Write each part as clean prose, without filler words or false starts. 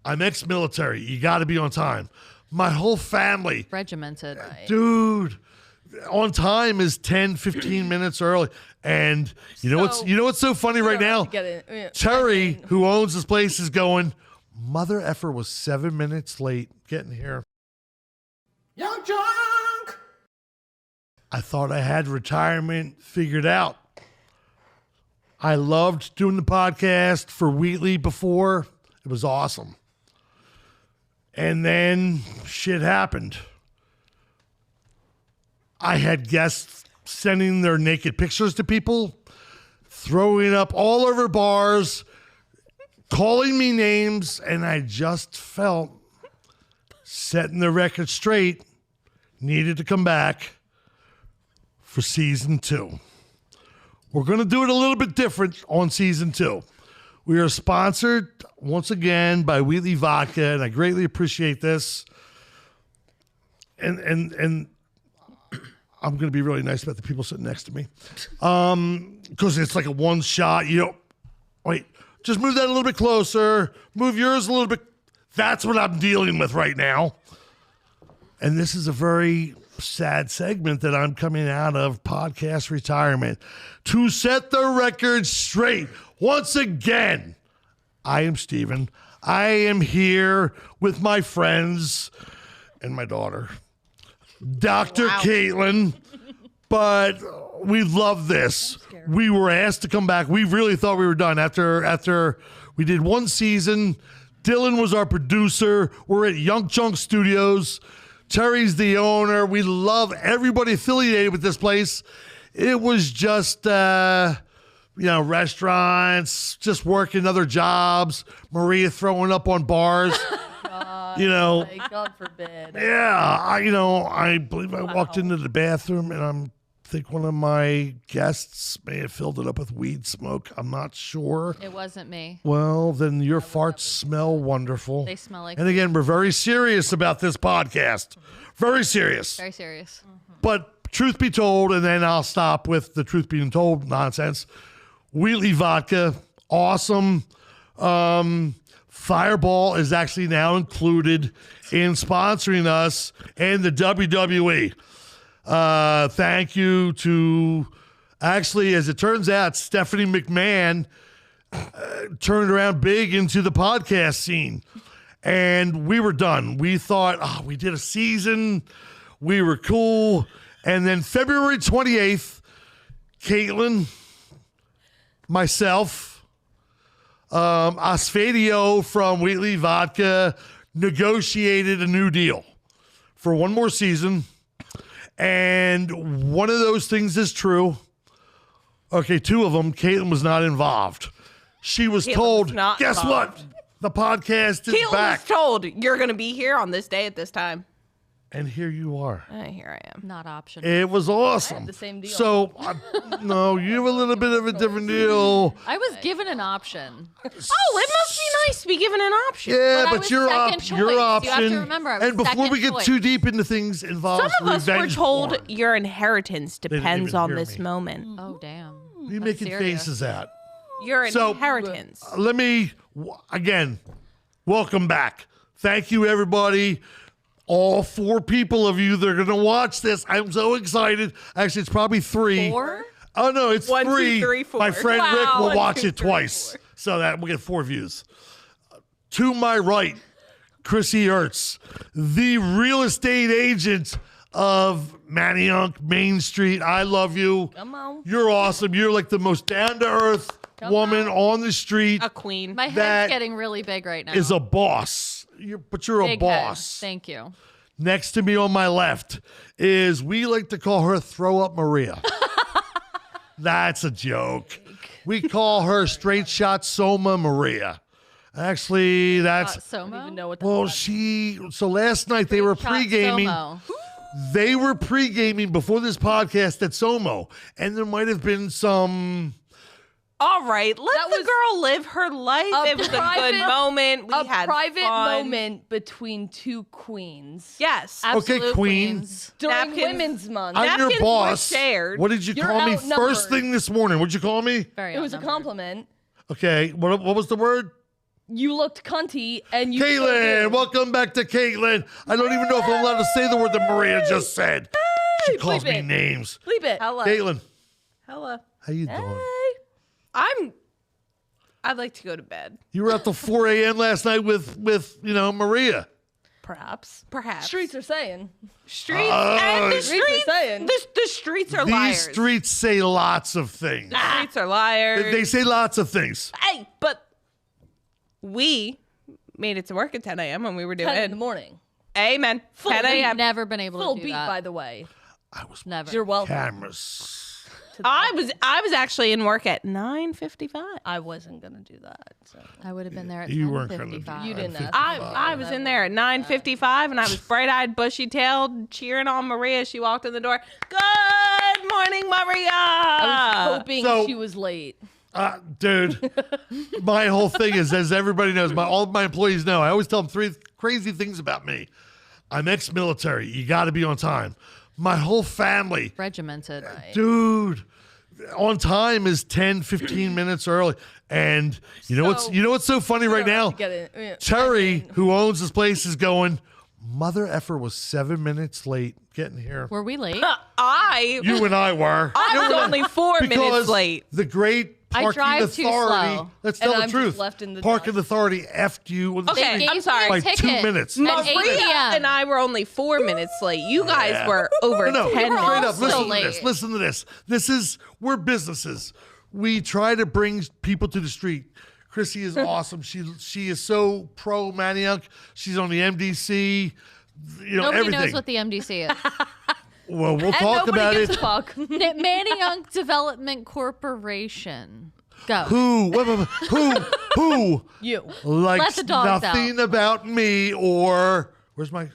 I'm ex-military. You got to be on time. My whole family. Regimented. Right. Dude, on time is 10, 15 minutes early. And you know what's so funny right now? Terry, who owns this place, is going, mother effer was 7 minutes late getting here. You're drunk. I thought I had retirement figured out. I loved doing the podcast for Wheatley before. It was awesome. And then shit happened. I had guests sending their naked pictures to people, throwing up all over bars, calling me names, and I just felt setting the record straight, needed to come back for season 2. We're going to do it a little bit different on season 2. We are sponsored once again by Wheatley Vodka, and I greatly appreciate this. And I'm going to be really nice about the people sitting next to me, because it's like a one shot. Wait, just move that a little bit closer. Move yours a little bit. That's what I'm dealing with right now. And this is a very sad segment that I'm coming out of podcast retirement to set the record straight. Once again, I am Steven. I am here with my friends and my daughter, Dr. Caitlin. But we love this. We were asked to come back. We really thought we were done after we did one season. Dylan was our producer. We're at Young Chunk Studios. Terry's the owner. We love everybody affiliated with this place. It was just, restaurants, just working other jobs. Maria throwing up on bars. God forbid. Yeah, I believe I walked into the bathroom and I think one of my guests may have filled it up with weed smoke. I'm not sure. It wasn't me. Well, then your farts smell wonderful. They smell like. And again, we're very serious about this podcast. Very serious. Very serious. But truth be told, and then I'll stop with the truth being told nonsense. Wheatley Vodka, awesome. Fireball is actually now included in sponsoring us and the WWE. Thank you to, actually, as it turns out, Stephanie McMahon turned around big into the podcast scene. And we were done. We thought, we did a season. We were cool. And then February 28th, Caitlin, myself, Osfadio from Wheatley Vodka negotiated a new deal for one more season. And one of those things is true. Okay, two of them, Caitlin was not involved. She was told, guess what? The podcast is back. Caitlin was told, you're going to be here on this day at this time. And here you are. Here I am. Not optional. It was awesome. I had the same deal. So, no, you have a little bit of a different deal. I was given an option. Oh, it must be nice to be given an option. Yeah, But I but was your second choice. your You option. have to remember, I was and before we second get choice. too deep into things involved, Some of us were revenge told porn. your inheritance didn't depends even on hear this me. moment. Oh, damn. What are you I'm making serious. faces at? Your So- inheritance. Let me, again, welcome back. Thank you, everybody. All 4 people of you that are going to watch this. I'm so excited. Actually, it's probably 3. 4? Oh, no, it's 1, 2, 3. 3, 4. My friend Rick Wow. will 1, watch 2, it 3, twice. 4. So that we'll get 4 views. To my right, Chrissy Ertz, the real estate agent of Manayunk Main Street. I love you. Come on. You're awesome. You're like the most down-to-earth woman on the street. A queen. My That head's getting really big right now. Is a boss. But you're a Big head. boss. Thank you. Next to me on my left is, we like to call her Throw Up Maria. That's a joke. We call her Straight Shot Soma Maria. Actually, that's... I don't even Somo? know what that Well, was. so last night they were Shot pre-gaming. Somo. They were pre-gaming before this podcast at Somo. And there might have been some... All right, let That the was girl live her life. It was a good moment. We A had private fun. moment between 2 queens. Yes. Absolute Okay, queen. queens. During Napkins. Women's Month. I'm your Napkins were boss. shared. What did you You're call me outnumbered. first thing this morning? What'd you call me? Very It was a outnumbered. compliment. Okay, what was the word? You looked cunty and you. Caitlin, welcome back to Caitlin. I don't even know if I'm allowed to say the word that Maria just said. She calls bleep me it. names. Bleep it. Hello. Caitlin, Hello. how you doing? I'd like to go to bed. You were out till 4 a.m. last night with Maria. Perhaps. Perhaps. Streets are saying. Streets and the Streets are streets. saying. The streets are These liars. streets say lots of things. The streets are liars. They say lots of things. Hey, but we made it to work at 10 a.m. when we were 10 in the doing. morning. Amen. 10 I've a.m. never been able Full to do beat, that. by the way. I was Never. You're welcome. cameras. I was actually in work at 9:55. I wasn't gonna do that. So. I would have been there at You weren't gonna do 10:55. You didn't ask. I was in there at 9:55 and I was bright-eyed, bushy-tailed, cheering on Maria. She walked in the door. Good morning, Maria. I was hoping So- she was late. Dude, my whole thing is, as everybody knows, all of my employees know, I always tell them 3 crazy things about me. I'm ex-military. You got to be on time. My whole family, Regimented. dude, on time is 10, 15 minutes early. And you know what's so funny right now? Terry, who owns this place, is going, mother effer was 7 minutes late getting here. Were we late? You and I were. I was only 4 minutes Because late. The great I parking drive too authority. slow. Let's And tell the I'm just truth. left in the Parking dust. authority effed you. Okay, They I'm gave sorry. me a By 2 ticket minutes. At 8 Maria p.m. and I were only 4 minutes late. You guys Yeah. were over No, 10 were all minutes straight up. so Listen late. to this. Listen to this. We're businesses. We try to bring people to the street. Chrissy is awesome. She is so pro Manayunk. She's on the MDC. Nobody everything. knows what the MDC is. Well, we'll And talk nobody about gives it. a fuck. Manayunk Development Corporation. Go. Who You. likes the dogs nothing about me or where's my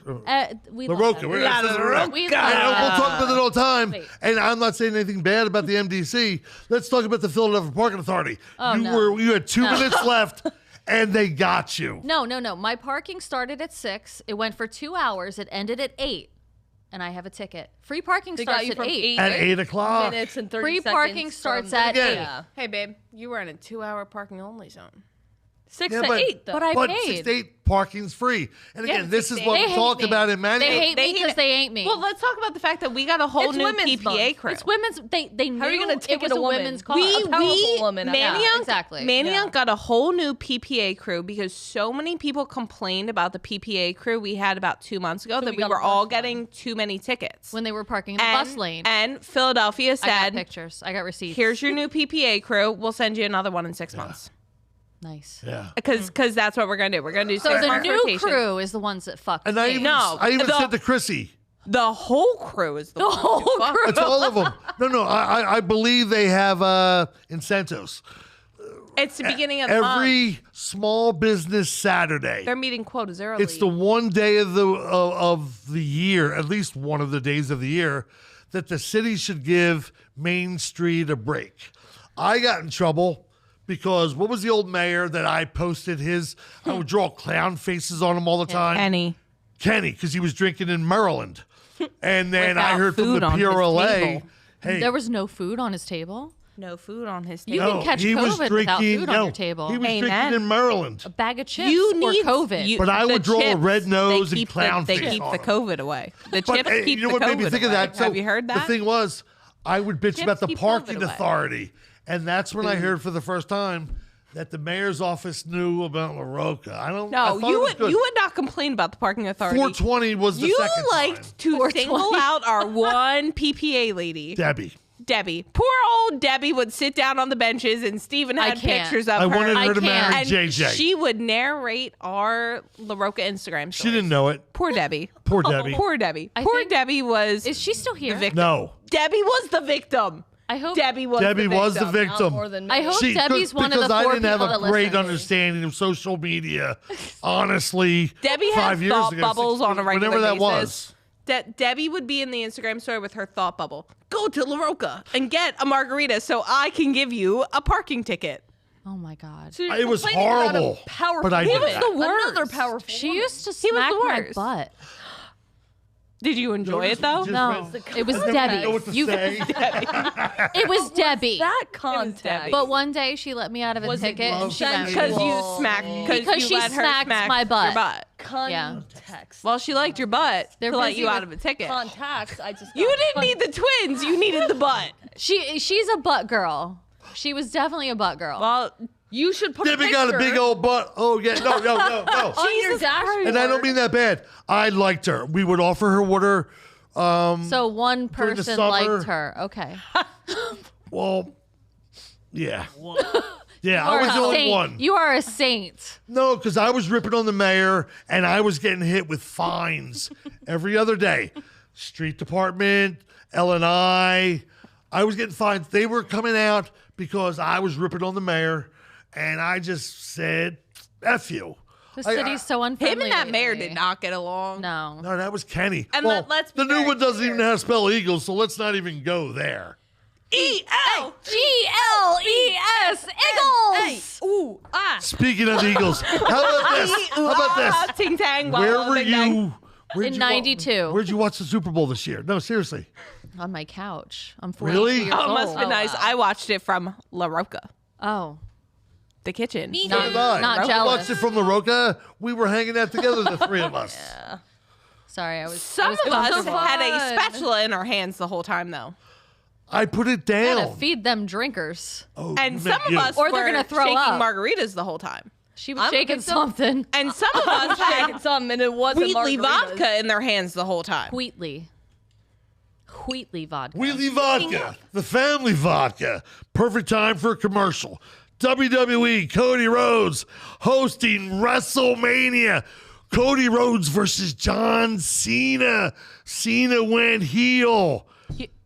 We La love Roca? them. Where- La this is Roca. Roca. We And love we'll talk about it all the time. Wait. And I'm not saying anything bad about the MDC. Let's talk about the Philadelphia Parking Authority. no. You had 2 minutes left, and they got you. No. My parking started at 6. It went for 2 hours. It ended at 8. And I have a ticket. Free parking They starts got you at from 8. At 8 o'clock. minutes and 30 Free seconds. parking from starts the- at Again. 8. Yeah. Hey, babe, you were in a 2-hour parking only zone. 6 Yeah, to but- 8, though. But I But paid. 6 to 8 parking's free. And Yeah, again, this 6 is to what They we hate talk me. about in Manayunk. They hate me because they ain't me. Well, let's talk about the fact that we got a whole It's new Women's PPA Month. crew. It's women's. They knew How are you gonna it ticket was a a woman? women's car. A powerful woman. Yeah, Manayunk, exactly. Manayunk got a whole new PPA crew because so many people complained about the PPA crew we had about 2 months ago that we we got were a all bus getting too many tickets. When they were parking in the bus lane. And Philadelphia I got said, pictures. I got receipts. here's your new PPA crew. We'll send you another one in 6 months. Nice. Yeah. Because that's what we're going to do. We're going to do So 6 the month new rotation. crew is the ones that fucked And me. I even No, said to Chrissy, The whole crew is the, one whole who fucked. crew. it's all of them. No, I believe they have incentives. It's the beginning of the month. Every small business Saturday. They're meeting quotas early. It's the one day of the year, at least one of the days of the year, that the city should give Main Street a break. I got in trouble because what was the old mayor that I posted I would draw clown faces on him all the time. Kenny, because he was drinking in Maryland. And then I Without heard from food the on his PRLA, table. hey, There was no food on his table. No food on his You table. can catch he was COVID without drinking. food on your table. He was Amen. drinking in Maryland. A bag of chips You or need COVID. But I the would draw a chips, red nose they and keep clown They face keep on the them. COVID away. The But chips keep you know the what made me COVID think away. of that? So Have you heard that? The thing was, I would bitch Chips about the keep parking COVID away. authority. And that's when I heard for the first time that the mayor's office knew about La Roca. I no, thought it you was would good. you would not complain about the parking authority. 420 was the You second liked time. to 420. single out our one PPA lady, Debbie. Poor old Debbie would sit down on the benches, and Steven I had can't. pictures of I her. wanted her to can't. marry and JJ. she would narrate our La Roca Instagram stories. She didn't know it. Poor Debbie. Poor Debbie. Poor Debbie. I Poor think- Debbie was Is she still here? the victim. No. Debbie was the victim. I hope. Debbie was Debbie the was the victim. Not victim. more than me. I hope She- Debbie's one of because the I 4 didn't have people a that great listen. understanding of social media, honestly. Debbie 5 has years thought ago, bubbles on a regular whenever that basis. was. Debbie would be in the Instagram story with her thought bubble. Go to La Roca and get a margarita so I can give you a parking ticket. Oh my God. So you're It was complaining about a horrible, Powerful but I did woman. that. the worst. Another powerful She woman. used to He was smack the my worst. butt. Did you enjoy it though? Just No, went- it was I don't even know what Debbie. to say. It was Debbie. That contact. Debbie. But one day she let me out of a Was it ticket and she went, consensual? Because you smacked. Because you she let her smacked smack my butt. Your butt. Context. Well, she liked your butt They're to let busy you out with of a ticket. Contacts. I just. You got didn't need the twins. You needed the butt. she's a butt girl. She was definitely a butt girl. Well, You should put Debbie a got picture a big old butt. Oh, yeah. No. on your Jesus dashboard. And I don't mean that bad. I liked her. We would offer her water. so one during the person summer- liked her. Okay. Well, yeah. Yeah, You I are was a the only saint. one. You are a saint. No, because I was ripping on the mayor and I was getting hit with fines every other day. Street department, L&I. I was getting fines. They were coming out because I was ripping on the mayor, and I just said, F you. The city's so unfriendly. him and that mayor lately. did not get along. No. No, that was Kenny. And well, let's be the new very one doesn't clear. even know how to spell Eagles, so let's not even go there. E-L. GLES Eagles. Ooh, Speaking of the Eagles, how about this? How about this? Ting tang. Where were you? In 92. Where'd you watch the Super Bowl this year? No, seriously. On my couch. I'm 42 Really? years Oh, it old. must have been nice. I watched it from La Roca, Oh. the kitchen. So did I. Not I jealous. watched it from the Roca. We were hanging out together, the three of us. Sorry, I was Some was of us comfortable. had a spatula in our hands the whole time, though. I put it Gotta down. feed them drinkers. Oh, And you some meant of you. us Or they're were gonna throw shaking up. margaritas the whole time. She was I'm a shaking victim. something. And some of us had some, and it wasn't Wheatley margaritas. vodka in their hands the whole time. Wheatley vodka. Wheatley Vodka, the family vodka. Perfect time for a commercial. WWE, Cody Rhodes hosting WrestleMania. Cody Rhodes versus John Cena. Cena went heel.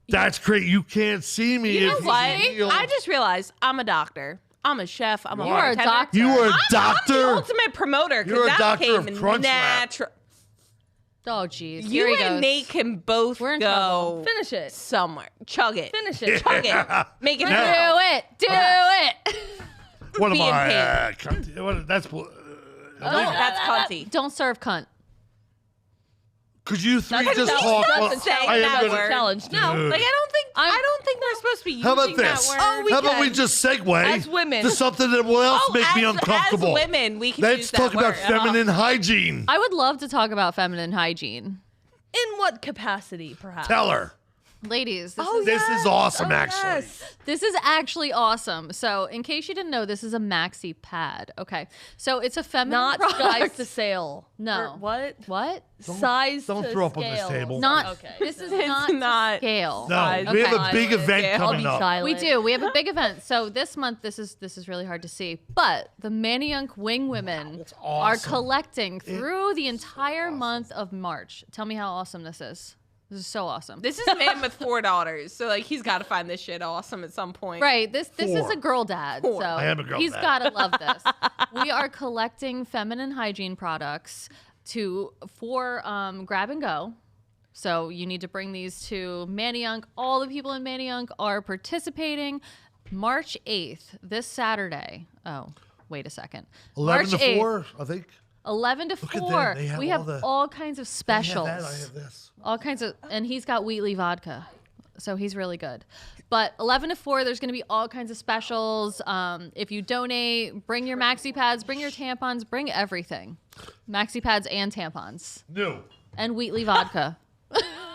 That's great. You can't see me You know if he's what? heel. I just realized I'm a doctor. I'm a chef. I'm a You are a bartender. doctor. You are a I'm the doctor. ultimate promoter. 'Cause You're a that doctor of came Crunchwrap. natural. Oh, jeez. Here You he and goes. Nate can both We're in go trouble. Finish it. somewhere. Chug it. Finish it. Chug it. Make it Do happen. it. Do it. What am Be in I? What, that's. That's cunty. Don't serve cunt. Could you three That's just a talk? challenge. Say I am that gonna- word. Challenge. No. Dude. Like I don't think we're supposed to be using How about this? that word. Oh, How about we can. just segue As women. to something that will else Oh, make me as uncomfortable? women, we can Let's use talk that about word. feminine hygiene. I would love to talk about feminine hygiene. In what capacity, perhaps? Tell her. Ladies, this, Oh, is, This is awesome, actually. Yes. this is actually awesome. So, in case you didn't know, this is a maxi pad. Okay. So, it's a feminine Not product. size to sale. No. Or what? What? Size don't to throw up on this scale. table. Not. Okay. This is It's not, not- to scale. No, Size. we have Okay. a big event Yeah. I'll coming be up. silent. We do. We have a big event. So this month, this is really hard to see. But the Manayunk Wing women are awesome. collecting through the entire month of March. Tell me how awesome this is. This is so awesome. This is a man with 4 daughters, so like he's got to find this shit awesome at some point. Right. This is Four. a girl dad. Four. So I am a girl he's dad. gotta love this. We are collecting feminine hygiene products for grab and go. So you need to bring these to Manayunk. All the people in Manayunk are participating. March 8th, this Saturday. Oh, wait a second. 11 March to 8th, 4, I think. 11 to Look at 4. them. They have We all have the- all kinds of I specials. have that. I have this. All kinds of, and he's got Wheatley vodka, so he's really good. But 11 to 4, there's going to be all kinds of specials. If you donate, bring your maxi pads, bring your tampons, bring everything. Maxi pads and tampons New. and Wheatley vodka.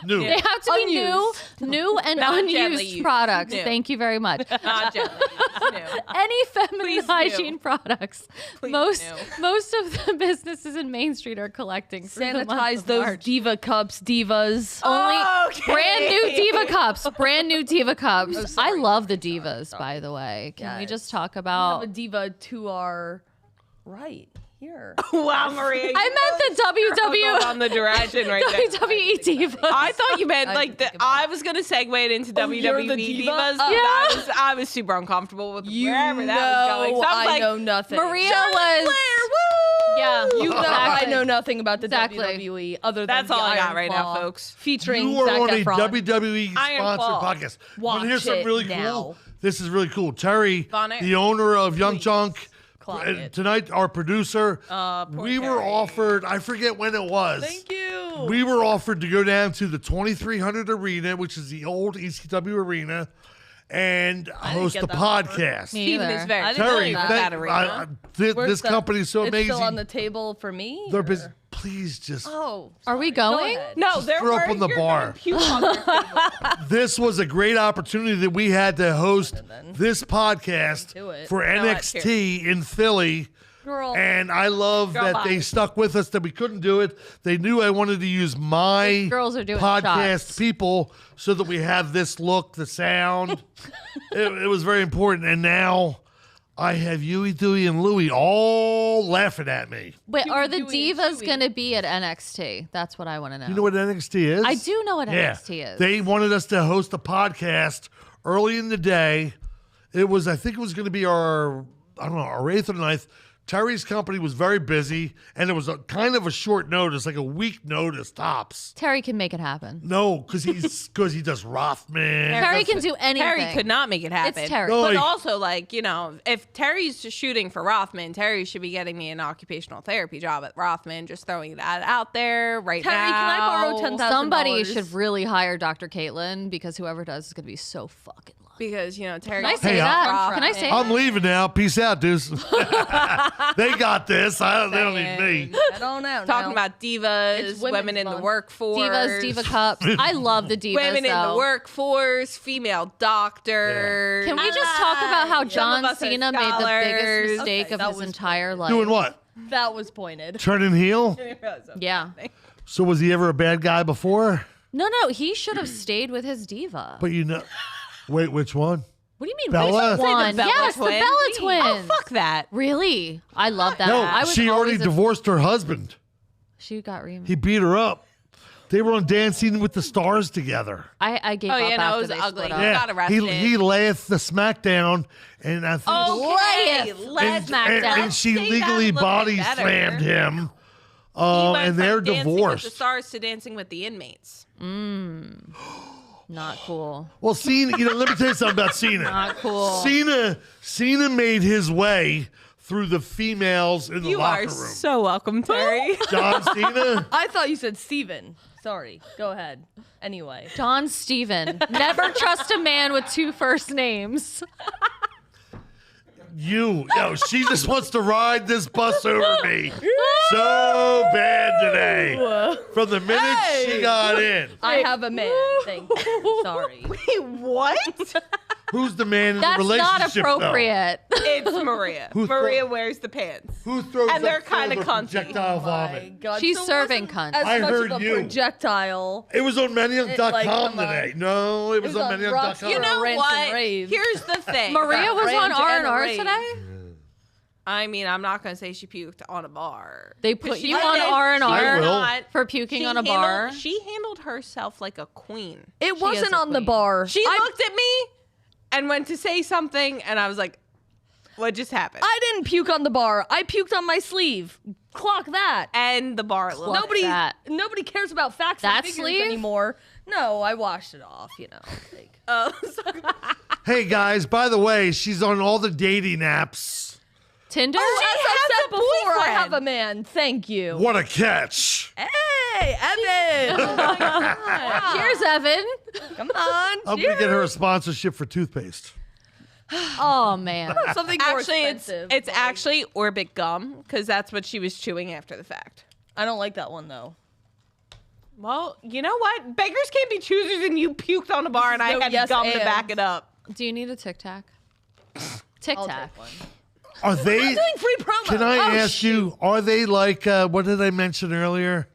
New. They have to be new and Not gently unused used. products. New. Thank you very much. Not gently. No. Any feminine Please hygiene do. products. Please most do. most of the businesses in Main Street are collecting through the month Sanitize of those March. diva cups, divas. Only Okay. brand new diva cups. Brand new diva cups. I love the divas, by the way. Can we Yes. just talk Have about? a diva to our right here. Wow, Maria. I meant the Going on the direction right there. WWE divas. I thought you meant I like didn't the. think about I was gonna segue it into Oh, you're WWE the diva? divas. Oh. But I was super uncomfortable with You wherever know that was going. So I was I like, know nothing. Maria Charlotte was. Flair, woo! Yeah, You know exactly. I know nothing about the Exactly. WWE other than That's the all I got Iron right now, Claw folks. Featuring You are Zac on a Efron. WWE Iron sponsored Claw. podcast. Watch But here's something it really now. cool. This is really cool. Terry, Von Ertz. the owner of Young Junk, Clock it. tonight, our producer, we were Terry. offered, I forget when it was. Thank you. We were offered to go down to the 2300 Arena, which is the old ECW Arena, and host get the that offer. podcast. Me Steven either. is very I didn't Terry, familiar with that arena. this Where's that? company is so It's amazing. still on the table for me? They're or- busy. Please just. Oh. Are we sorry. Go going? ahead. No, they're throw up on the you're bar. gonna puke on their table. This was a great opportunity that we had to host then. this podcast Do it. for know what? NXT in Philly. Girl. And I love Girl, that they bye. stuck with us, that we couldn't do it. They knew I wanted to use my These girls are doing podcast shots. people so that we have this look, the sound. it was very important. And now I have Huey, Dewey, and Louie all laughing at me. Wait, are the Dewey, divas Chewy. going to be at NXT? That's what I want to know. You know what NXT is? I do know what Yeah. NXT is. They wanted us to host a podcast early in the day. I think it was going to be our 8th or 9th. Terry's company was very busy, and it was a kind of a short notice, like a week notice tops. Terry can make it happen. No, because he does Rothman. Terry can do anything. Terry could not make it happen. It's Terry. No, But like- also, like, if Terry's just shooting for Rothman, Terry should be getting me an occupational therapy job at Rothman. Just throwing that out there right Terry, now. can I borrow $10,000? Somebody should really hire Dr. Caitlin because whoever does is going to be so fucking lucky. Because, Terry. Can I say Hey, that? Can I say I'm that? leaving now. Peace out, dudes. They got this. They don't need me. I don't know. Talking now. about divas, It's women Women's in the Month. workforce. Divas, Diva Cups. I love the divas. Women in though. the workforce, female doctors. Can we just talk about how Some John of us are Cena made the biggest scholars. mistake Okay, of that his was entire life? Doing what? That was pointed. Turning heel? Yeah. So was he ever a bad guy before? No, he should have stayed with his diva. But wait, which one? What do you mean? Bella? Which Say the one? Bella Yes, the twins. Bella twins. Oh, fuck that. Really? I love that. No, I was she already always divorced her husband. She got remarried. He beat her up. They were on Dancing with the Stars together. I gave Oh, up yeah, no, after it was they ugly. split up. Yeah. got arrested. He laughed the SmackDown, and I think Okay, Layeth. let's and she say that legally a little body bit better. slammed him. He went And from they're Dancing with the divorced. Stars to Dancing with the Inmates. Not cool. Well, Cena, let me tell you something about Cena. Not cool. Cena made his way through the females in the You locker are room. so welcome, Terry. John Cena. I thought you said Steven. Sorry. Go ahead. Anyway. John Steven. Never trust a man with two first names. She just wants to ride this bus over me so bad today. From the minute she got in. I have a man. Thank you. Sorry. Wait, what? Who's the man in the That's relationship? not though? appropriate. It's Maria. Who Maria wears the pants. Who throws And they're up kinda further cunty. projectile My vomit? God. She's So it serving wasn't cunts. As I much heard of a you. projectile. It was on Manayunk.com Like, come on. today. No, it was on on Manayunk.com. Rockstar. You know Rants and what? raves. Here's the thing. Maria was on Rant and R&R rave. today? I mean, I'm not going to say she puked on a bar. They put She you did. on She R&R will. not. for puking She on a bar? handled- She handled herself like a queen. It is wasn't a on the queen. bar. She I, looked at me and went to say something, and I was like, what just happened? I didn't puke on the bar. I puked on my sleeve. Clock that. And the bar lit. Clock that. Nobody cares about facts That and figures sleeve? anymore. No, I washed it off, Like, Hey, guys, by the way, she's on all the dating apps. Tinder? as I has said a before, I boyfriend. have a man. Thank you. What a catch. Hey, Evan. Oh my God. Cheers, Evan. Come on. I'm going to get her a sponsorship for toothpaste. Oh, man. Something more Actually, expensive. it's actually Orbit gum, because that's what she was chewing after the fact. I don't like that one, though. Well, you know what? Beggars can't be choosers, and you puked on a bar, and I No, had yes, gum to and. back it up. Do you need a Tic Tac? Tic I'll Tac. take one. Are they? Doing free promo. Can I Oh, ask you, are they like, what did I mention earlier?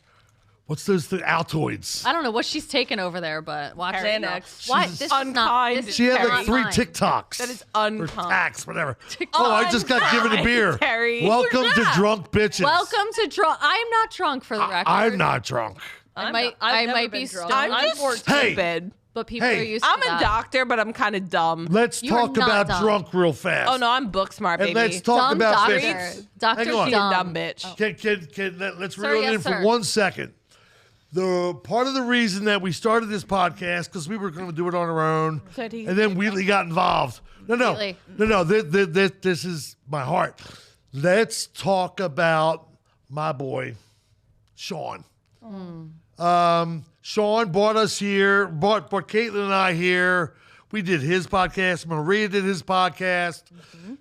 What's those Altoids? I don't know what she's taking over there, but watch it. Xanax. Why? She's This is not. unkind. This is She had not like 3 mine. TikToks. That is Or unkind. tax, whatever. Oh, I just got given a beer. Terry. Welcome to Drunk Bitches. Welcome to drunk. I'm not drunk for the record. I'm not drunk. I I'm might. not- I've I never might been be drunk. stoned. I'm just 14. Hey. stupid. But people Hey. are used to I'm a that. doctor, but I'm kind of dumb. Let's You are talk not about dumb. drunk real fast. Oh no, I'm book smart, And baby. let's talk Dumb about doctor. this. Doctor Hang on. You dumb. dumb bitch. Let's Sir, reel it yes, in for sir. 1 second. The part of the reason that we started this podcast because we were going to do it on our own, Said he- and then Wheatley got involved. No. Wheatley. This is my heart. let's talk about my boy, Sean. Sean brought us here, brought Caitlin and I here. We did his podcast. Maria did his podcast.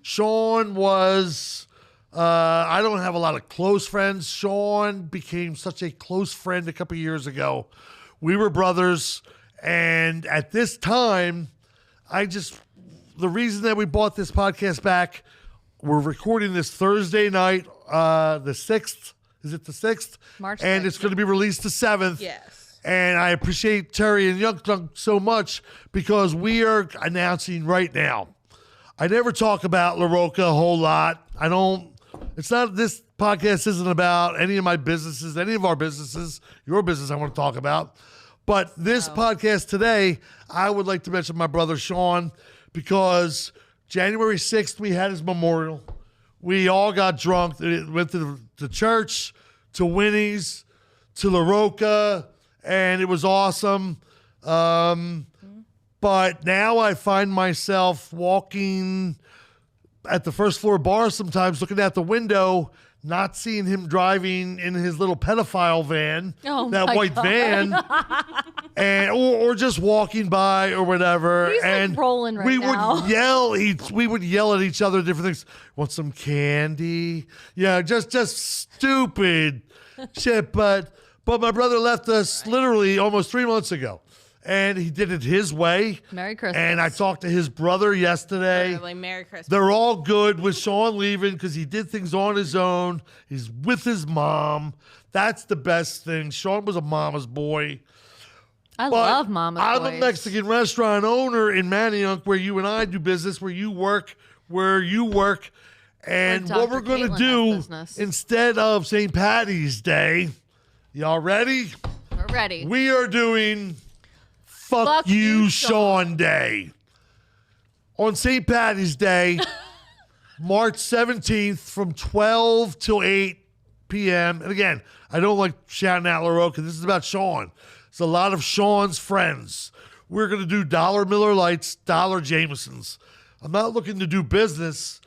Sean was, I don't have a lot of close friends. Sean became such a close friend a couple years ago. We were brothers. And at this time, the reason that we bought this podcast back, we're recording this Thursday night, the 6th. Is it the 6th? March And 6th. it's going to be released the 7th. Yes. And I appreciate Terry and Young Junk so much because we are announcing right now. I never talk about La Roca a whole lot. This podcast isn't about any of my businesses, any of our businesses, your business I want to talk about. But this podcast today, I would like to mention my brother Sean because January 6th, we had his memorial. We all got drunk, went to the church, to Winnie's, to La Roca, and it was awesome. But now I find myself walking at the first floor bar sometimes, looking out the window, not seeing him driving in his little pedophile van, that my white God. van, and or just walking by or whatever. He's, like, and rolling right we now. would yell. We would yell at each other different things. Want some candy? Yeah, just stupid shit. But my brother left us literally almost 3 months ago. And he did it his way. Merry Christmas. And I talked to his brother yesterday. Literally, Merry Christmas. They're all good with Sean leaving because he did things on his own. He's with his mom. That's the best thing. Sean was a mama's boy. I But love Mama's I'm Boys. a Mexican restaurant owner in Manayunk where you and I do business, where you work. And Where what we're Dr. going to Caitlin do has business. instead of St. Patty's Day, y'all ready? We're ready. We are doing Fuck You, Sean Day. On St. Patty's Day, March 17th from 12 till 8 p.m. And again, I don't like shouting out La Roca. This is about Sean. It's a lot of Sean's friends. We're going to do $1 Miller Lights, $1 Jamesons. I'm not looking to do business.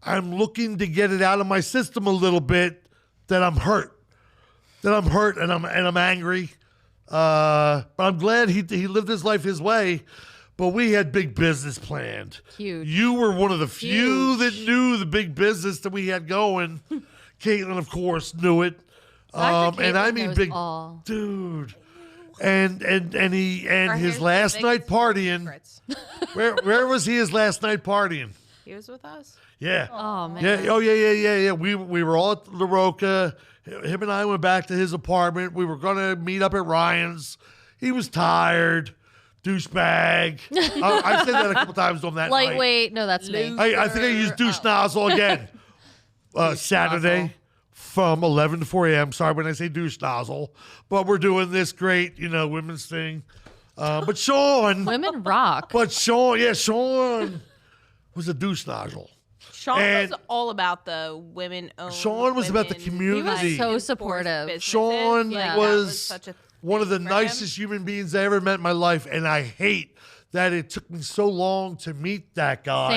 I'm looking to get it out of my system a little bit that I'm hurt. And I'm angry. But I'm glad he lived his life his way. But we had big business planned. Huge. You were one of the few that knew the big business that we had going. Caitlin, of course, knew it. Dr. And I Caitlin mean knows big all. dude. And his hair's last big night as partying. secrets. Where was he his last night partying? He was with us. Yeah. Oh, man. Yeah. Oh, yeah. We were all at La Roca. Him and I went back to his apartment. We were going to meet up at Ryan's. He was tired. Douchebag. I said that a couple times on that night. Lightweight. No, that's me. I think I used douche nozzle again. Saturday from 11 to 4 a.m. Sorry when I say douche nozzle. But we're doing this great, women's thing. But Sean. Women rock. But Sean was a douche nozzle. Sean And- was all about the women-owned. Sean was about the community. He was so supportive. businesses. Sean Yeah. That was such a one of the thing for him. nicest human beings I ever met in my life, and I hate that it took me so long to meet that guy.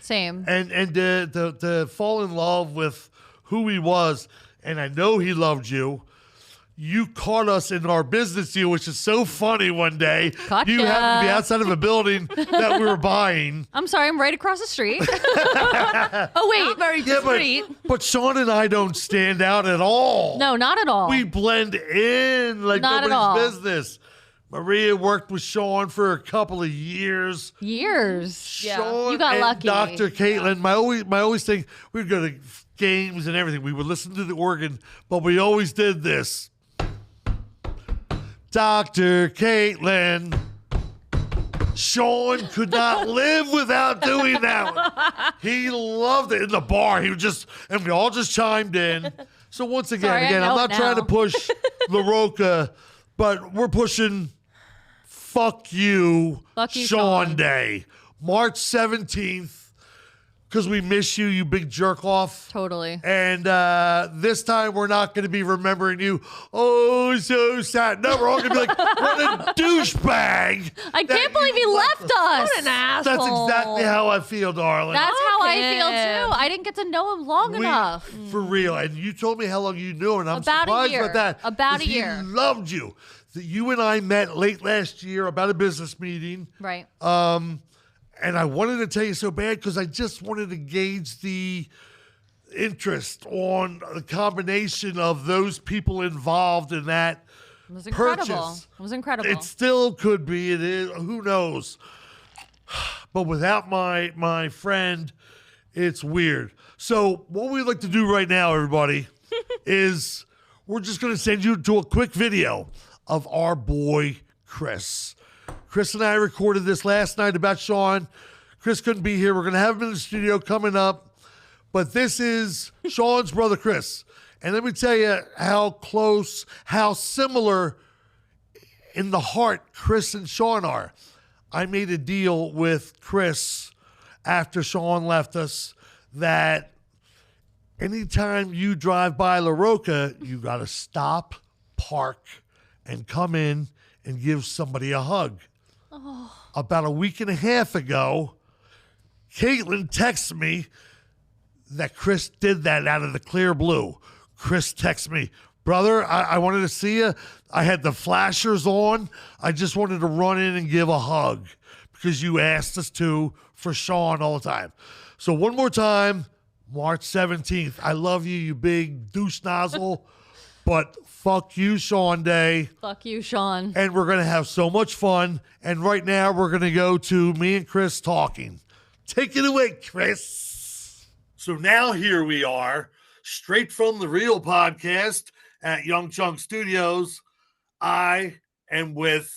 Same. And to fall in love with who he was, and I know he loved you. You caught us in our business deal, which is so funny one day. Gotcha. You happened to be outside of a building that we were buying. I'm sorry, I'm right across the street. Oh, wait. Very Yeah, discreet. but Sean and I don't stand out at all. No, not at all. We blend in like Not at nobody's all. business. Maria worked with Sean for a couple of years. Years. Yeah. Sean You got and lucky. Dr. Caitlin, my always thing, we'd go to games and everything. We would listen to the organ, but we always did this. Dr. Caitlin. Sean could not live without doing that. He loved it in the bar. He would and we all just chimed in. So once again, Sorry, I I'm know not it trying to now. push La Roca, but we're pushing Fuck You, Fuck you, Sean Sean. Day. March 17th. because we miss you, you big jerk off. Totally. And this time we're not going to be remembering you. Oh, so sad. No, we're all going to be like, what a douchebag. I can't believe he left us. What an asshole. That's exactly how I feel, darling. That's how I Fuck feel him. too. I didn't get to know him long enough. For real. And you told me how long you knew, and I'm About a surprised year. about that. About a 'cause year. He loved you. That you and I met late last year about a business meeting. Right. And I wanted to tell you so bad because I just wanted to gauge the interest on the combination of those people involved in that It was incredible. purchase. It was incredible. It still could be. It is. Who knows? But without my friend, it's weird. So what we'd like to do right now, everybody, is we're just going to send you to a quick video of our boy, Chris. Chris and I recorded this last night about Sean. Chris couldn't be here. We're going to have him in the studio coming up. But this is Sean's brother, Chris. And let me tell you how close, how similar in the heart Chris and Sean are. I made a deal with Chris after Sean left us that anytime you drive by La Roca, you got to stop, park, and come in and give somebody a hug. About a week and a half ago, Caitlin texted me that Chris did that out of the clear blue. Chris texted me, brother, I wanted to see you. I had the flashers on. I just wanted to run in and give a hug because you asked us to for Sean all the time. So one more time, March 17th. I love you, you big douche nozzle. But fuck you, Sean Day. Fuck you, Sean. And we're going to have so much fun. And right now, we're going to go to me and Chris talking. Take it away, Chris. So now here we are, straight from the Real Podcast at Young Chunk Studios. I am with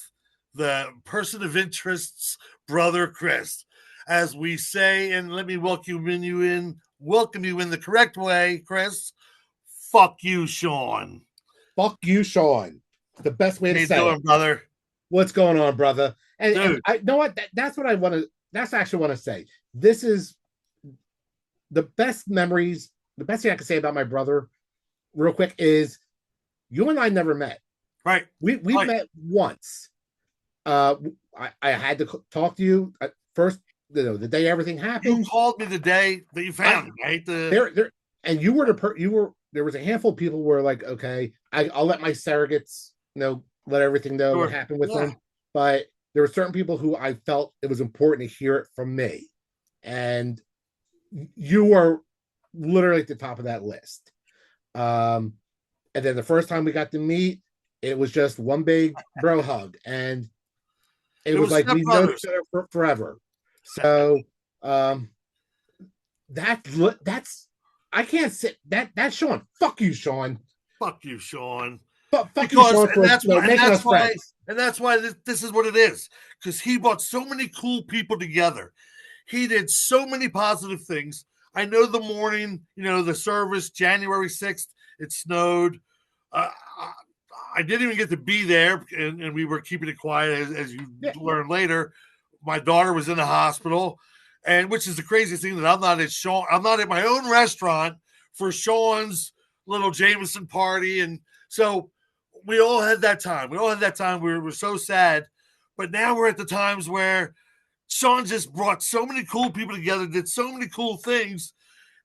the person of interest's brother, Chris. As we say, and let me welcome you in the correct way, Chris. Fuck you, Sean. Fuck you, Sean. The best way How to you say doing, it. brother? What's going on, brother? And Dude. I know what that's what I want to. That's actually want to say. This is the best memories. The best thing I can say about my brother, real quick, is you and I never met. Right. We Right. met once. I had to talk to you at first. The day everything happened. You called me the day that you found him, right? There, and you were there was a handful of people who were like, okay, I'll let my surrogates let everything know what happened with them. But there were certain people who I felt it was important to hear it from me. And you were literally at the top of that list. And then the first time we got to meet, it was just one big bro hug. And it was like we've known each other forever. So that's I can't sit that's Sean. Fuck you, Sean. Fuck you, Sean. Fuck you, Sean, for making us friends. And that's why this is what it is. Because he brought so many cool people together. He did so many positive things. I know the morning, the service, January 6th, it snowed. I didn't even get to be there, and we were keeping it quiet, as you learn later. My daughter was in the hospital, and which is the craziest thing that I'm not at my own restaurant for Sean's little Jameson party. And so we all had that time. We were so sad. But now we're at the times where Sean just brought so many cool people together, did so many cool things.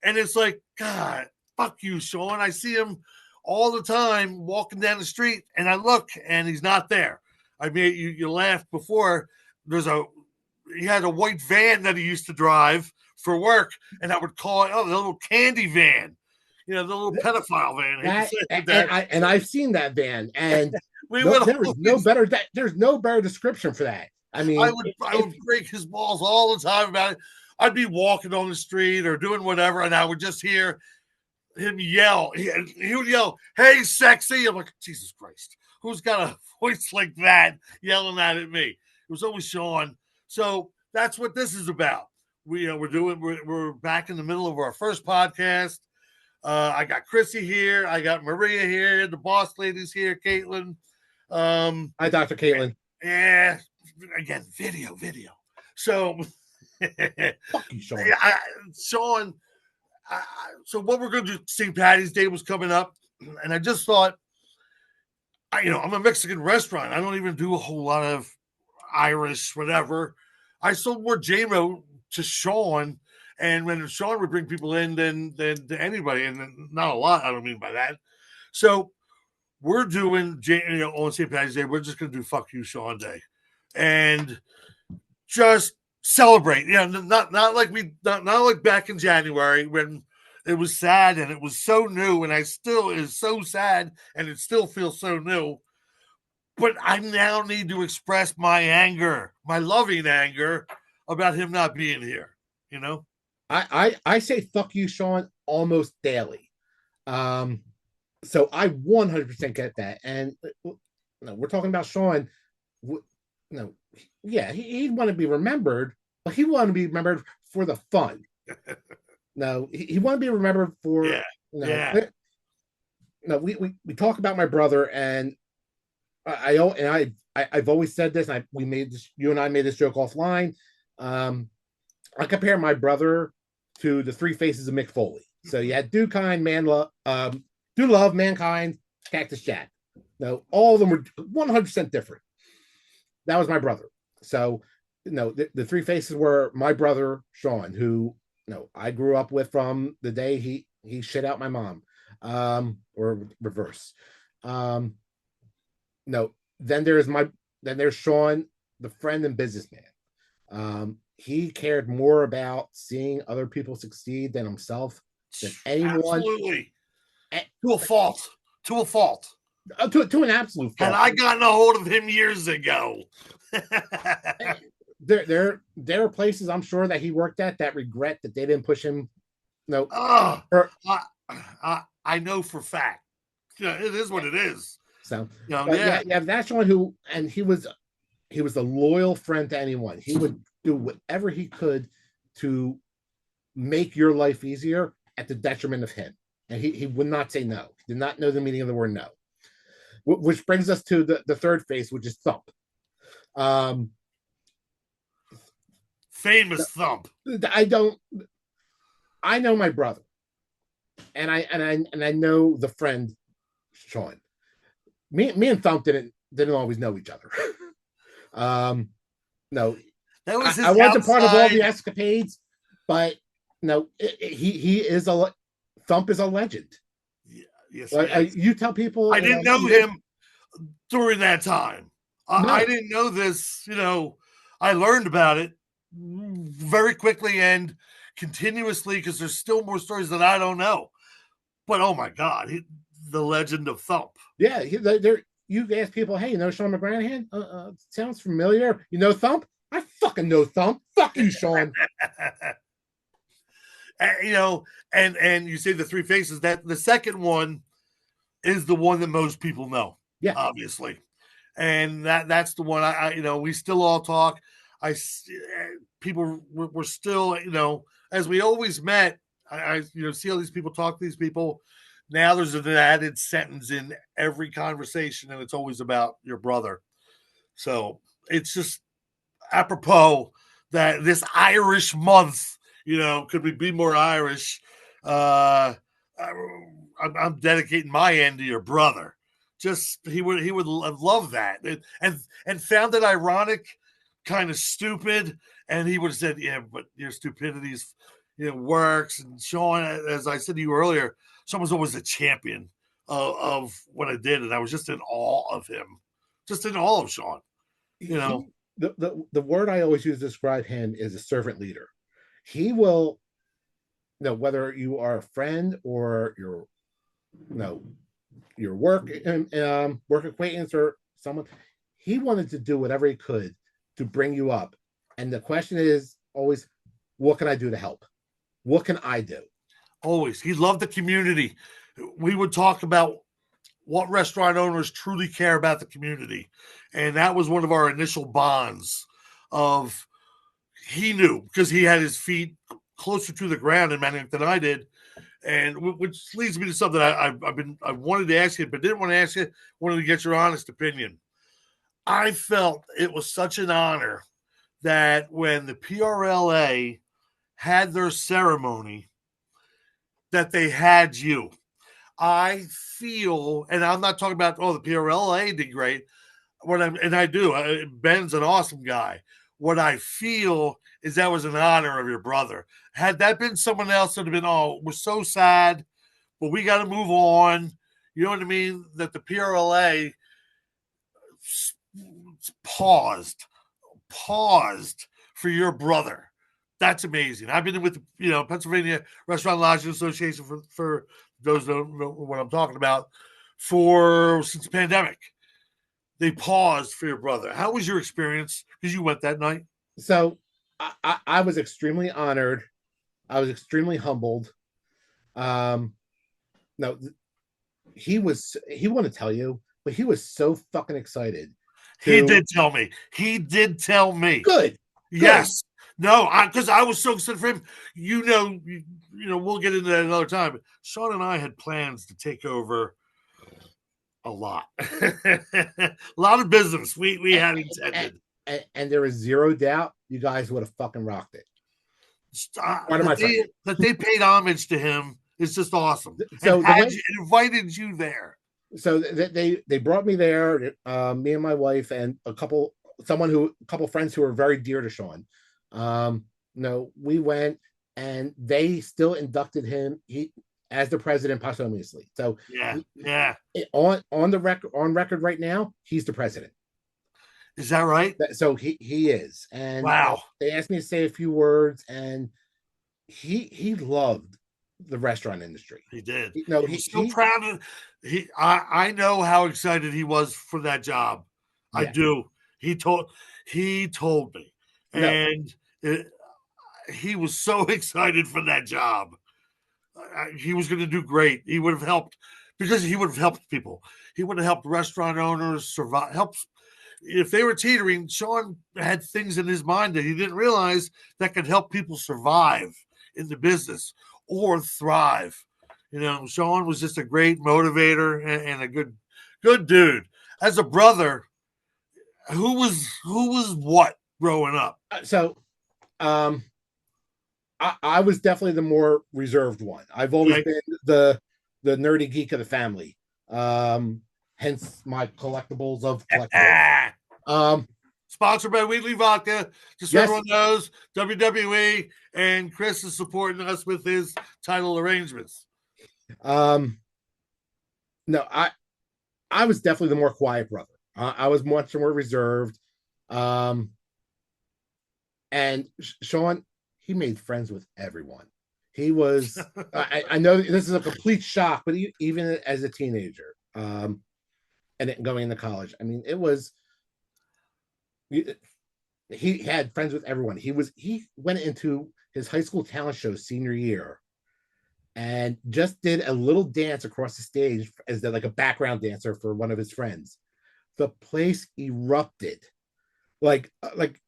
And it's like, God, fuck you, Sean. I see him all the time walking down the street, and I look, and he's not there. I mean, you laughed before. He had a white van that he used to drive for work, and I would call it, the little candy van, the little pedophile van. And I've seen that van, and there's no better description for that. I mean, I would break his balls all the time about it. I'd be walking on the street or doing whatever, and I would just hear him yell. He would yell, "Hey, sexy!" I'm like, Jesus Christ, who's got a voice like that yelling that at me? It was always Sean. So that's what this is about. We're back in the middle of our first podcast. I got Chrissy here. I got Maria here. The boss lady's here, Caitlin. Hi, Dr. Caitlin. Yeah. Again, video. So Fuck you, Sean. Sean. So what we're going to do? St. Patty's Day was coming up, and I just thought, I'm a Mexican restaurant. I don't even do a whole lot of Irish, whatever. I sold more JMO to Sean, and when Sean would bring people in, than to anybody, and not a lot. I don't mean by that. So we're doing, on St. Patty's Day, we're just going to do Fuck You, Sean Day, and just celebrate. Not like back in January when it was sad and it was so new, and it is so sad and it still feels so new. But I now need to express my anger, my loving anger about him not being here. I say fuck you, Sean, almost daily. So I 100% get that. And we're talking about Sean. He'd want to be remembered, but he wanted to be remembered for the fun. No, he wanted to be remembered for. We talk about my brother, and I've always said this. And you and I made this joke offline. I compare my brother to the three faces of Mick Foley. So you had Do Kind, Do Love, Mankind, Cactus Jack. No, all of them were 100% different. That was my brother. So, the three faces were my brother, Sean, who, I grew up with from the day he shit out my mom, or reverse. Then there's Sean, the friend and businessman. He cared more about seeing other people succeed than himself, than anyone. Absolutely. To a fault. To an absolute fault. And I got a hold of him years ago. There are places I'm sure that he worked at that regret that they didn't push him. I know for a fact. It is what it is. So that's one who, and he was a loyal friend to anyone. He would do whatever he could to make your life easier at the detriment of him. And he would not say no. He did not know the meaning of the word no. Which brings us to the third face, which is Thump. Famous Thump. I know my brother. And I know the friend Sean. Me and Thump didn't always know each other. No. That was I wasn't part of all the escapades, but he is Thump is a legend. Yes, you tell people. I didn't know him during that time. I didn't know this. I learned about it very quickly and continuously because there's still more stories that I don't know. But oh my God, the legend of Thump. Yeah, you ask people, hey, Sean McGranahan? Sounds familiar. Thump? I fucking know Thump. Fuck you, Sean. And you say the three faces. That the second one is the one that most people know. Yeah, obviously, and that's the one. We still all talk. People were still, as we always met. I see all these people talk to these people. Now there's an added sentence in every conversation, and it's always about your brother. So it's just apropos that this Irish month, could we be more Irish? I'm dedicating my end to your brother. Just he would love that, and found it ironic, kind of stupid, and he would have said, "Yeah, but your stupidity's works." And Sean, as I said to you earlier, Sean was always a champion of what I did, and I was just in awe of him, just in awe of Sean. The word I always use to describe him is a servant leader. He will, whether you are a friend or your work acquaintance or someone, he wanted to do whatever he could to bring you up. And the question is always, what can I do to help? What can I do? Always. He loved the community. We would talk about what restaurant owners truly care about the community. And that was one of our initial bonds of he knew because he had his feet closer to the ground in Manayunk than I did. And which leads me to something I wanted to ask you, but didn't want to ask you, wanted to get your honest opinion. I felt it was such an honor that when the PRLA had their ceremony, that they had you. I feel, and I'm not talking about, the PRLA did great. I do. Ben's an awesome guy. What I feel is that was an honor of your brother. Had that been someone else, it would have been, we're so sad, but we got to move on. You know what I mean? That the PRLA paused for your brother. That's amazing. I've been with Pennsylvania Restaurant Lodging Association for those who don't know what I'm talking about since the pandemic. They paused for your brother. How was your experience? Because you went that night. So I was extremely honored. I was extremely humbled. No, he wouldn't tell you, but he was so fucking excited. He did tell me. Good. Yes. No, because I was so excited for him. We'll get into that another time. But Sean and I had plans to take over a lot. A lot of business we had intended. And there is zero doubt you guys would have fucking rocked it. That they paid homage to him is just awesome. So invited you there. So they brought me there, me and my wife and a couple friends who are very dear to Sean. We went and they still inducted him as the president posthumously. So on record right now, he's the president. Is that right? So he is. And wow. They asked me to say a few words, and he loved the restaurant industry. He did. He's so proud of I know how excited he was for that job. Yeah. I do. He told me. And he was so excited for that job. He was going to do great. He would have helped because he would have helped people. He would have helped restaurant owners survive. If they were teetering, Sean had things in his mind that he didn't realize that could help people survive in the business or thrive. Sean was just a great motivator and a good dude. As a brother, who was what growing up? So, I was definitely the more reserved one. I've always been the nerdy geek of the family. Hence my collectibles of collectibles. Sponsored by Wheatley Vodka. Just so everyone knows, WWE, and Chris is supporting us with his title arrangements. No, I was definitely the more quiet brother. I was much more reserved. And Sean, he made friends with everyone. He was, I know this is a complete shock, but even as a teenager, and then going into college, I mean, he had friends with everyone. He went into his high school talent show senior year and just did a little dance across the stage as like a background dancer for one of his friends. The place erupted. Like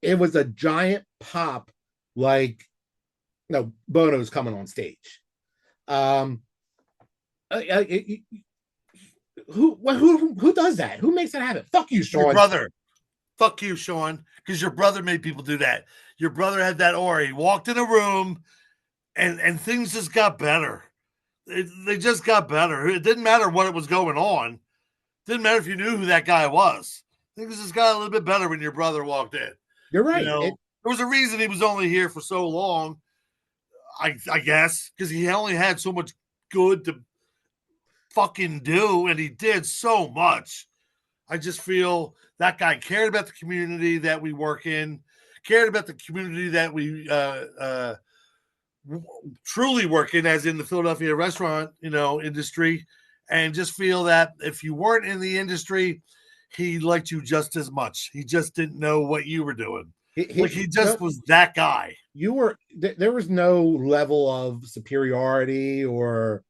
it was a giant pop, Bono's coming on stage. Who does that? Who makes that happen? Fuck you, Sean. Your brother. Fuck you, Sean, because your brother made people do that. Your brother had that aura. He walked in a room and things just got better. They just got better. It didn't matter what was going on. It didn't matter if you knew who that guy was. Things just got a little bit better when your brother walked in. You're right. There was a reason he was only here for so long, I guess, because he only had so much good to fucking do, and he did so much. I just feel that guy cared about the community that we work in, cared about the community that we truly work in, as in the Philadelphia restaurant, industry, and just feel that if you weren't in the industry, he liked you just as much. He just didn't know what you were doing. He just was that guy. There was no level of superiority or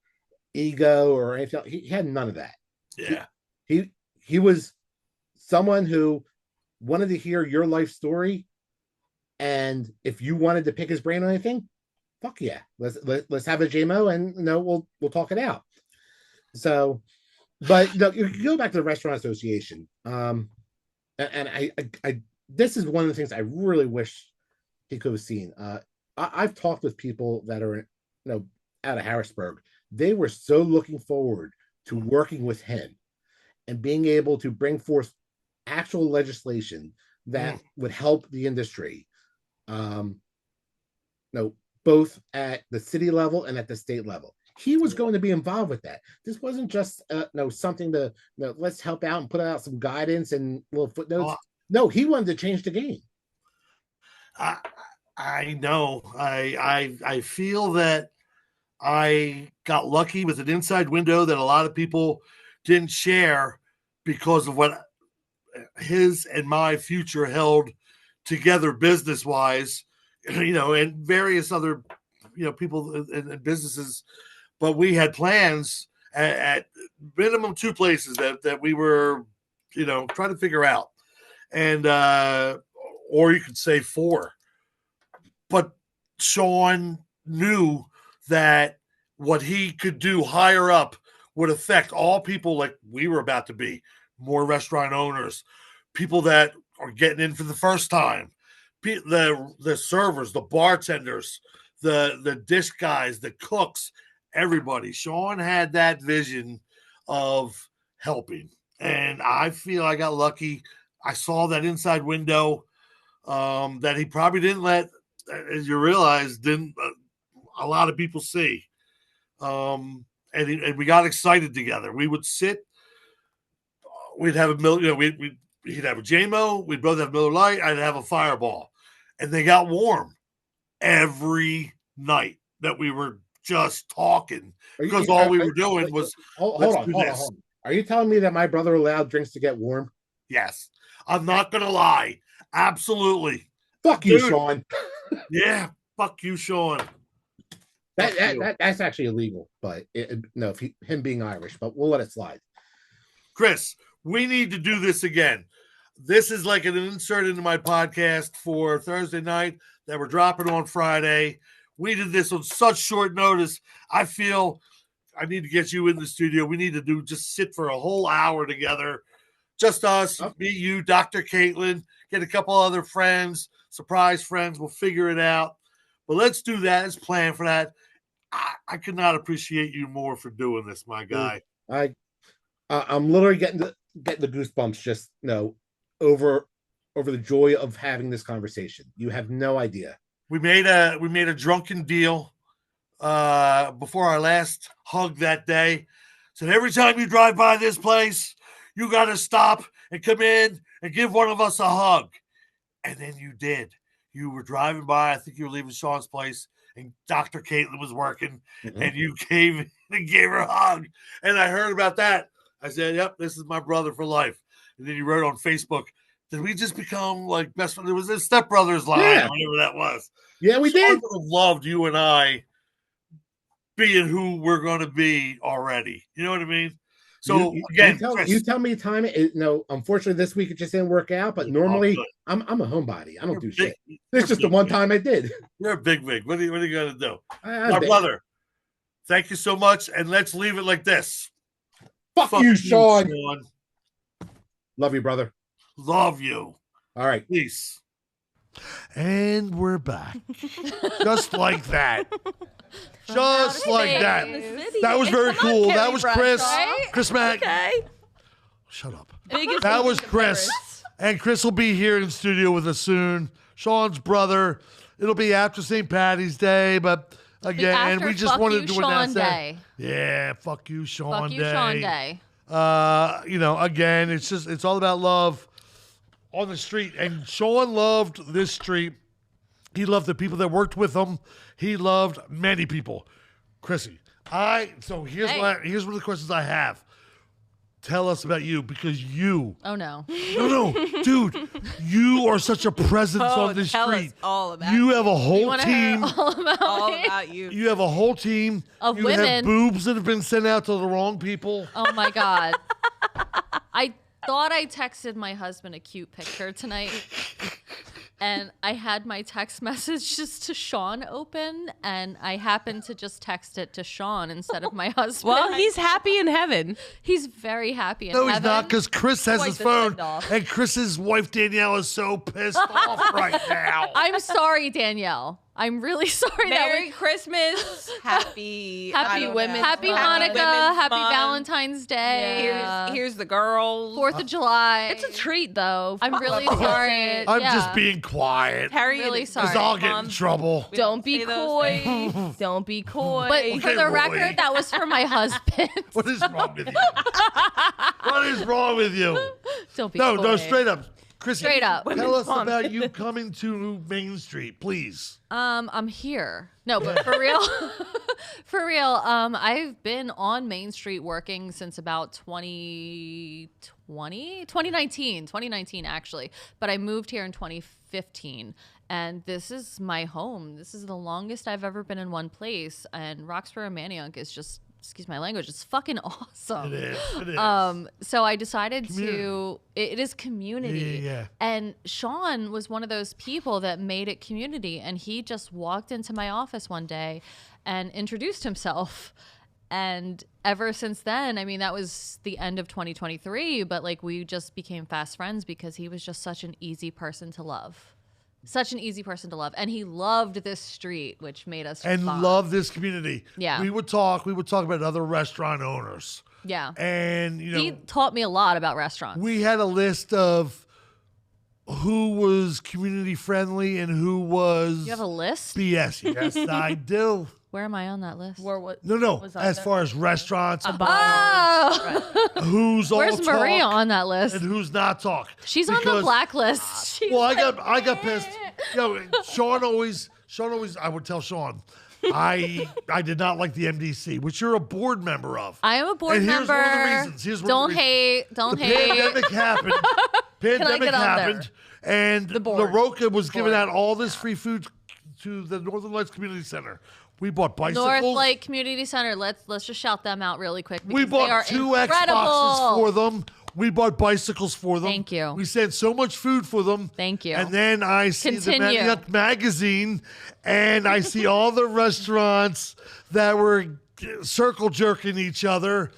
ego or anything. He had none of that. Yeah. He was someone who wanted to hear your life story, and if you wanted to pick his brain on anything, fuck yeah, let's have a JMO, and we'll talk it out. So, but you go back to the Restaurant Association, and this is one of the things I really wish he could have seen. I've talked with people that are, out of Harrisburg. They were so looking forward to working with him and being able to bring forth actual legislation that would help the industry. Both at the city level and at the state level. He was going to be involved with that. This wasn't just something to let's help out and put out some guidance and little footnotes. No, he wanted to change the game. I know. I feel that I got lucky with an inside window that a lot of people didn't share because of what his and my future held together business-wise, and various other, people and businesses. But we had plans at minimum 2 places that we were, trying to figure out. And, or you could say 4. But Sean knew that what he could do higher up would affect all people like we were about to be, more restaurant owners, people that are getting in for the first time, the servers, the bartenders, the dish guys, the cooks, everybody. Sean had that vision of helping. And I feel I got lucky. I saw that inside window that he probably didn't let, as you realize, didn't a lot of people see. And we got excited together. We would sit, we'd have he'd have a JMO, we'd both have Miller Lite, I'd have a Fireball. And they got warm every night that we were just talking because all we were doing was hold on. Are you telling me that my brother allowed drinks to get warm? Yes. I'm not going to lie. Absolutely. Fuck you, Sean. Yeah. Fuck you, Sean. That's actually illegal, but if him being Irish, but we'll let it slide. Chris, we need to do this again. This is like an insert into my podcast for Thursday night that we're dropping on Friday. We did this on such short notice. I feel I need to get you in the studio. We need to just sit for a whole hour together. Just us, me, you, Dr. Caitlin, get a couple other friends, surprise friends. We'll figure it out. But let's do that. Let's plan for that. I could not appreciate you more for doing this, my guy. I'm literally getting the goosebumps just over the joy of having this conversation. You have no idea. We made a drunken deal before our last hug that day. Said every time you drive by this place, you got to stop and come in and give one of us a hug. And then you did. You were driving by. I think you were leaving Sean's place, and Dr. Caitlin was working, and you came and gave her a hug. And I heard about that. I said, "Yep, this is my brother for life." And then you wrote on Facebook, "Did we just become like best friends?" It was a Step Brothers line, or whatever that was. Yeah, we did. I would have loved you and I being who we're going to be already. You know what I mean? So again, you tell me time. Unfortunately, this week it just didn't work out. But normally, I'm a homebody. I don't do shit. It's just the one time I did. You're a big wig. What are you going to do, my brother? Thank you so much, and let's leave it like this. Fuck you, Sean. Love you, brother. Love you. All right. Peace. And we're back. Just like that. Just like that. That was very cool. That was Chris. Right? Chris Mack. Okay. Shut up. That was Chris. And Chris will be here in studio with us soon. Sean's brother. It'll be after St. Patty's Day, but again, and we just wanted to announce that. Yeah, fuck you, Sean Fuck you, Sean Day. Again, it's all about love on the street. And Sean loved this street. He loved the people that worked with him. He loved many people. Chrissy, here's one of the questions I have. Tell us about you, because you. Oh no. No, dude, you are such a presence on this tell street. Us all about you have a whole team. All about you. You have a whole team of you women. Have boobs that have been sent out to the wrong people. Oh my God. I thought I texted my husband a cute picture tonight. And I had my text messages to Sean open, and I happened to just text it to Sean instead of my husband. Well, he's happy in heaven. He's very happy in No, heaven. he's not, because Chris has Quite his the phone, send-off. and Chris's wife Danielle is so pissed off right now. I'm sorry, Danielle. I'm really sorry. Merry Christmas. Happy Happy Women's Happy Month. Hanukkah. Women's Happy Month. Valentine's Day. Yeah. Here's the girls. 4th of July. It's a treat, though. I'm really sorry. I'm Yeah. just being quiet. Harry, really it's sorry. Because I'll get in trouble. We Don't be say those coy. things. Don't be coy. But for Okay, the Roy. record, that was for my husband. What is wrong with you? What is wrong with you? Don't be No, coy. no, straight up. Chrissy, Straight up. tell us Month. about you coming to Main Street, please. I'm here. No, but for real, for real. I've been on Main Street working since about 2019 actually. But I moved here in 2015, and this is my home. This is the longest I've ever been in one place. And Roxborough Manayunk is just, excuse my language, it's fucking awesome. It is. It is. So I decided Community. to, it is community. Yeah. And Sean was one of those people that made it community. And he just walked into my office one day and introduced himself. And ever since then, I mean, that was the end of 2023, but like we just became fast friends because he was just such an easy person to love. Such an easy person to love. And he loved this street, which made us And bond. love this community. Yeah. We would talk about other restaurant owners. Yeah. And, you know, He taught me a lot about restaurants. we had a list of who was community friendly and who was You have a list? BS. Yes, I do. Where am I on that list? Where what? No. was on As there? far as restaurants, Oh, who's all where's talk Maria on that list? and who's not talk. She's on the Because- blacklist. She's Well, like, I got pissed. Yo, Sean always. I would tell Sean, I did not like the MDC, which you're a board member of. I am a board And here's member. one of the reasons. Here's one of Don't the reasons. hate. Don't The hate. pandemic happened. Pandemic get on there? happened, and The board. LaRocca was giving out all this free food to the Northern Lights Community Center. We bought bicycles. North Lake Community Center. Let's just shout them out really quick. We because they are bought 2 incredible. Xboxes for them. We bought bicycles for them. Thank you. We sent so much food for them. Thank you. And then I see Continue. the Manayunk magazine, and I see all the restaurants that were circle jerking each other.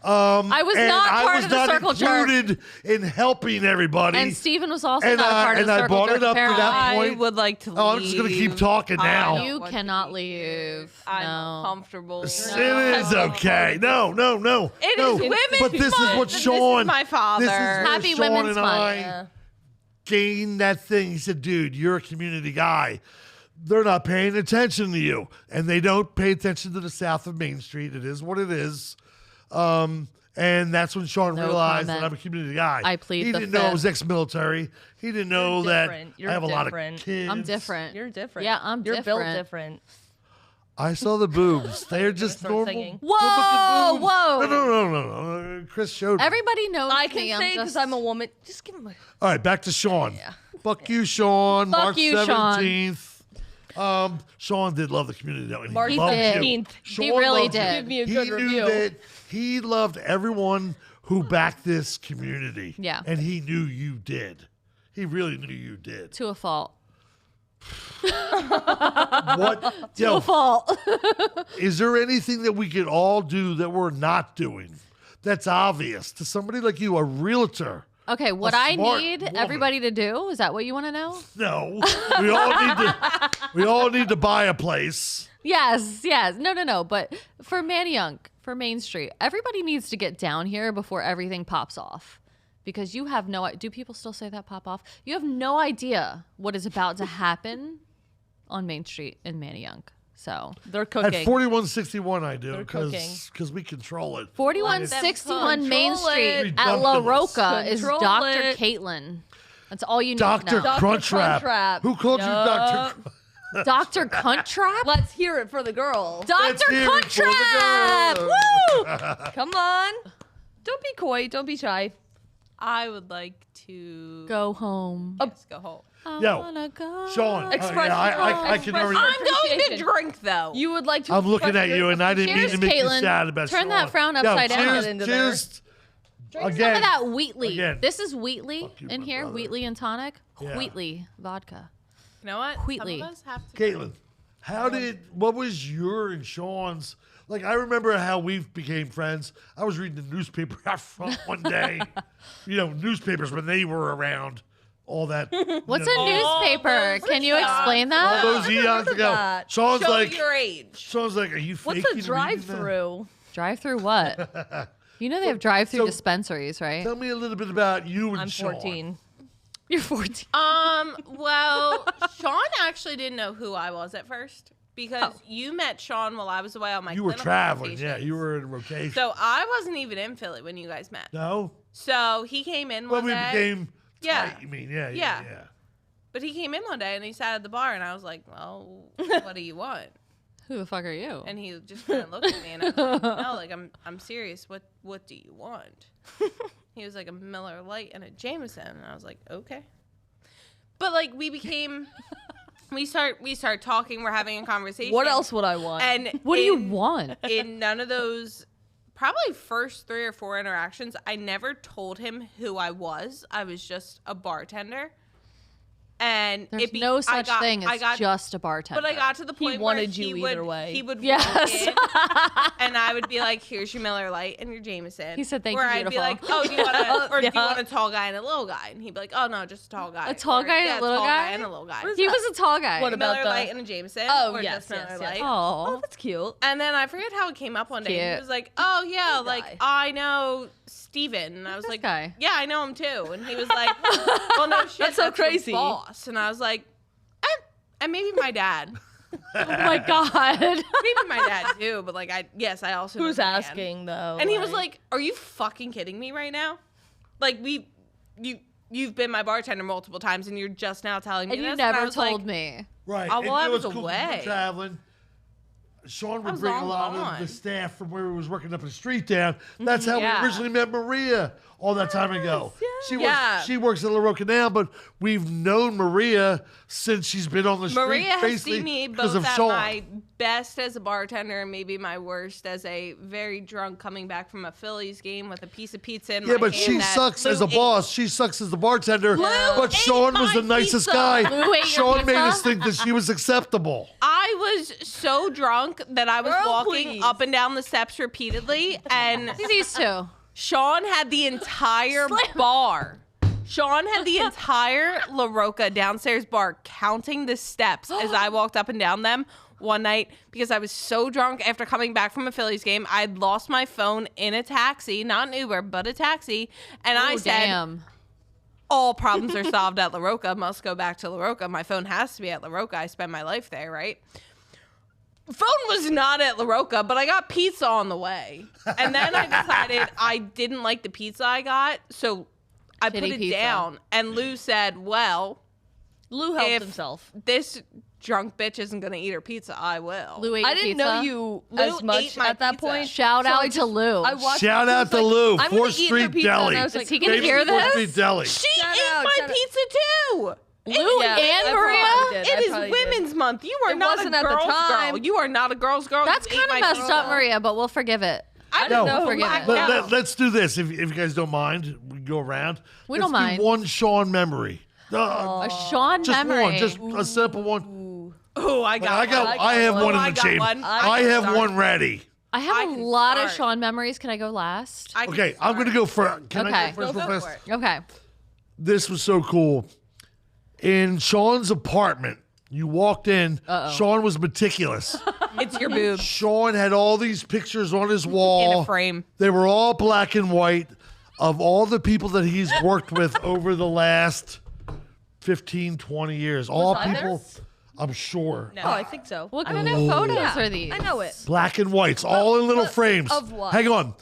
I was and not I part was of the not circle jerk. included in helping everybody. And Steven was also And not a I- part of and the I circle brought jerk. it up to that apparently. I point. would like to leave. Oh, I'm just gonna keep talking now. I don't You want cannot to leave. I'm No. uncomfortable. It is okay. No. It no. is women's But this is month. what This Sean. is my father. This is where Happy Sean Women's and Month. I Yeah. gained that thing. He said, "Dude, you're a community guy. They're not paying attention to you, and they don't pay attention to the south of Main Street. It is what it is." And that's when Sean No realized that comment. I'm a community guy. I plead He the didn't know I was fifth. ex-military. He didn't know You're that different. You're I have a lot different. of kids. I'm different. You're different. Yeah, I'm You're built different. different. I saw the boobs. They're just start normal. singing. Whoa, good-looking boobs. whoa. No. Chris showed me. Everybody knows I me. can say because just- I'm a woman. Just give him a. All right, back to Sean. Fuck you, Sean. Fuck March you, Sean. 17th. Sean did love the community, though. And March he loved 15th. you. He Sean really loved you. did. Give me a He good knew review. that he loved everyone who backed this community. Yeah. And he knew you did. He really knew you did. To a fault. What? To Yo, a fault. is there anything that we could all do that we're not doing that's obvious to somebody like you, a realtor? Okay, what A I smart need woman. everybody to do, is that what you want to know? No. We all need to buy a place. Yes. No. But for Manayunk, for Main Street, everybody needs to get down here before everything pops off. Because you have no, do people still say that, pop off? You have no idea what is about to happen on Main Street in Manayunk. So They're At cooking. 4161, I do They're because cooking. we control it. 4161 Main Control Street it. at La Redundant. Roca is Control Dr. it. Caitlin. That's all you need Dr. to know. Dr. Crunchwrap. Crunchwrap. Who called you Dr. Yup. Dr. Cuntrap? Let's hear it for the girl. Let's Dr. hear it for the Cuntrap! girl. Woo! Come on. Don't be coy. Don't be shy. I would like to Go home. Yes, go home. I Yo, wanna go. Sean, Express yeah, I your- can express already. your- I'm going to Appreciation. drink though. You would like to. I'm looking express at you, your and I didn't mean Cheers, to make you Caitlin. sad about Turn Sean. that frown Yo, upside down. cheers, Into cheers. Drink Again, some of that Wheatley. again. This is Wheatley Fuck you, in my here. brother. Wheatley and tonic. Yeah. Wheatley vodka. You know what? Wheatley. Some of us have to. Caitlin, what was your and Sean's? Like, I remember how we became friends. I was reading the newspaper out front one day. Newspapers when they were around. All that. What's you know, a newspaper? Can you explain all that? those eons ago. that. Sean's Show like, your age. Sean's like, are you What's faking a drive-through? Drive-through what? You know they have drive-through So- dispensaries, right? Tell me a little bit about you and I'm Sean. 14. You're 14. Well, Sean actually didn't know who I was at first because you met Sean while I was away on my You were clinical traveling. rotations. Yeah, you were in rotation. So I wasn't even in Philly when you guys met. No? So he came in Well, one we day. became Yeah. tight, you mean. Yeah. Yeah. But he came in one day and he sat at the bar and I was like, well, what do you want? Who the fuck are you? And he just kind of looked at me and I was like, no, like I'm serious. What do you want? He was like a Miller Lite and a Jameson. And I was like, okay. But like we became, we start talking. We're having a conversation. What else would I want? And What do you want? In none of those, probably first 3 or 4 interactions, I never told him who I was. I was just a bartender. And There's no such thing as just a bartender. But I got to the point where wanted you either way. He would Yes. walk in, and I would be like, "Here's your Miller Lite and your Jameson." He said, "Thank where you, I'd be beautiful." like, "Oh, do you want to, or do you Yeah. want a tall guy and a little guy?" And he'd be like, "Oh no, just a tall guy." A tall guy and a yeah, little tall guy? and a little guy. He was a tall guy. What about Miller the- Lite and a Jameson? Oh, or yes, just Miller yes, yes. Lite. Oh, Oh, that's cute. And then I forget how it came up one day. Cute. He was like, "Oh yeah, Good like guy. I know Steven. And I was this like, guy? "Yeah, I know him too." And he was like, "Well, no shit, That's so your crazy. boss." And I was like, and maybe my dad, oh my god. maybe my dad too. But like, I also know Who's the man. asking though? And he was like, "Are you fucking kidding me right now? Like you've been my bartender multiple times, and you're just now telling me And this." you And I never was told like, me. Right. Oh, And well, I you know was what's cool? 'Cause we were away. traveling. Sean would was bring a long lot of gone. the staff from where he was working up the street down. That's how Yeah. we originally met Maria all that time ago. Yeah. She works at La Roca now, but we've known Maria since she's been on the street. Maria has basically seen me because both of at Sean. my best as a bartender and maybe my worst as a very drunk coming back from a Phillies game with a piece of pizza in my Yeah, but hand she that sucks Lou as a ate. boss. She sucks as a bartender. but ate Sean was the my nicest pizza. guy. Lou ate your Sean made pizza? us think that she was acceptable. I was so drunk that I was Girl, walking please. up and down the steps repeatedly, and These two. Sean had the entire bar. Sean had the entire La Roca downstairs bar counting the steps as I walked up and down them one night because I was so drunk after coming back from a Phillies game. I'd lost my phone in a taxi, not an Uber, but a taxi. And I Oh, said, damn. all problems are solved at La Roca. Must go back to La Roca. My phone has to be at La Roca. I spend my life there, right? Phone was not at La Roca, but I got pizza on the way. And then I decided I didn't like the pizza I got, so I put Shitty it pizza. down. And Lou said, well, Lou helped if himself. this drunk bitch isn't going to eat her pizza, I will. Lou ate I your didn't pizza? know you Lou as much ate my at that pizza. point. Shout So out I to just- Lou. I watched Shout it. He out was to like, Lou, I'm 4th gonna eat their Street pizza, Deli. and I was Is like, he gonna David hear 4th this? Street Deli. She Shout ate out, my shout out. pizza too. Lou Yeah, and I Maria? probably did. I It is probably did. Women's Month. You are It not wasn't a at the girl's time. girl. You are not a girl's girl. That's You ate kind of my messed pizza. up, Maria, but we'll forgive it. I No. don't know. Forgive I it. know. Let's do this. If you guys don't mind, we go around. We Let's don't mind. do one Sean memory. A Sean Just memory. one, just a simple one. Oh, I got one. I have one in I the got chamber. one. I have Sorry. one ready. I I have a can lot of start. Sean memories. Can I go last? I can Okay, I'm start. gonna go first. Can I Okay. go first? Go real for fast? it. Okay. This was so cool. In Sean's apartment, you walked in. Sean was meticulous. It's your boobs Sean had all these pictures on his wall. in a frame. They were all black and white of all the people that he's worked with over the last 15, 20 years. All I there? people, I'm sure. Oh, I think so. What kind of photos Yeah, are these? I know it. Black and whites, all in little but frames. of what? Hang on.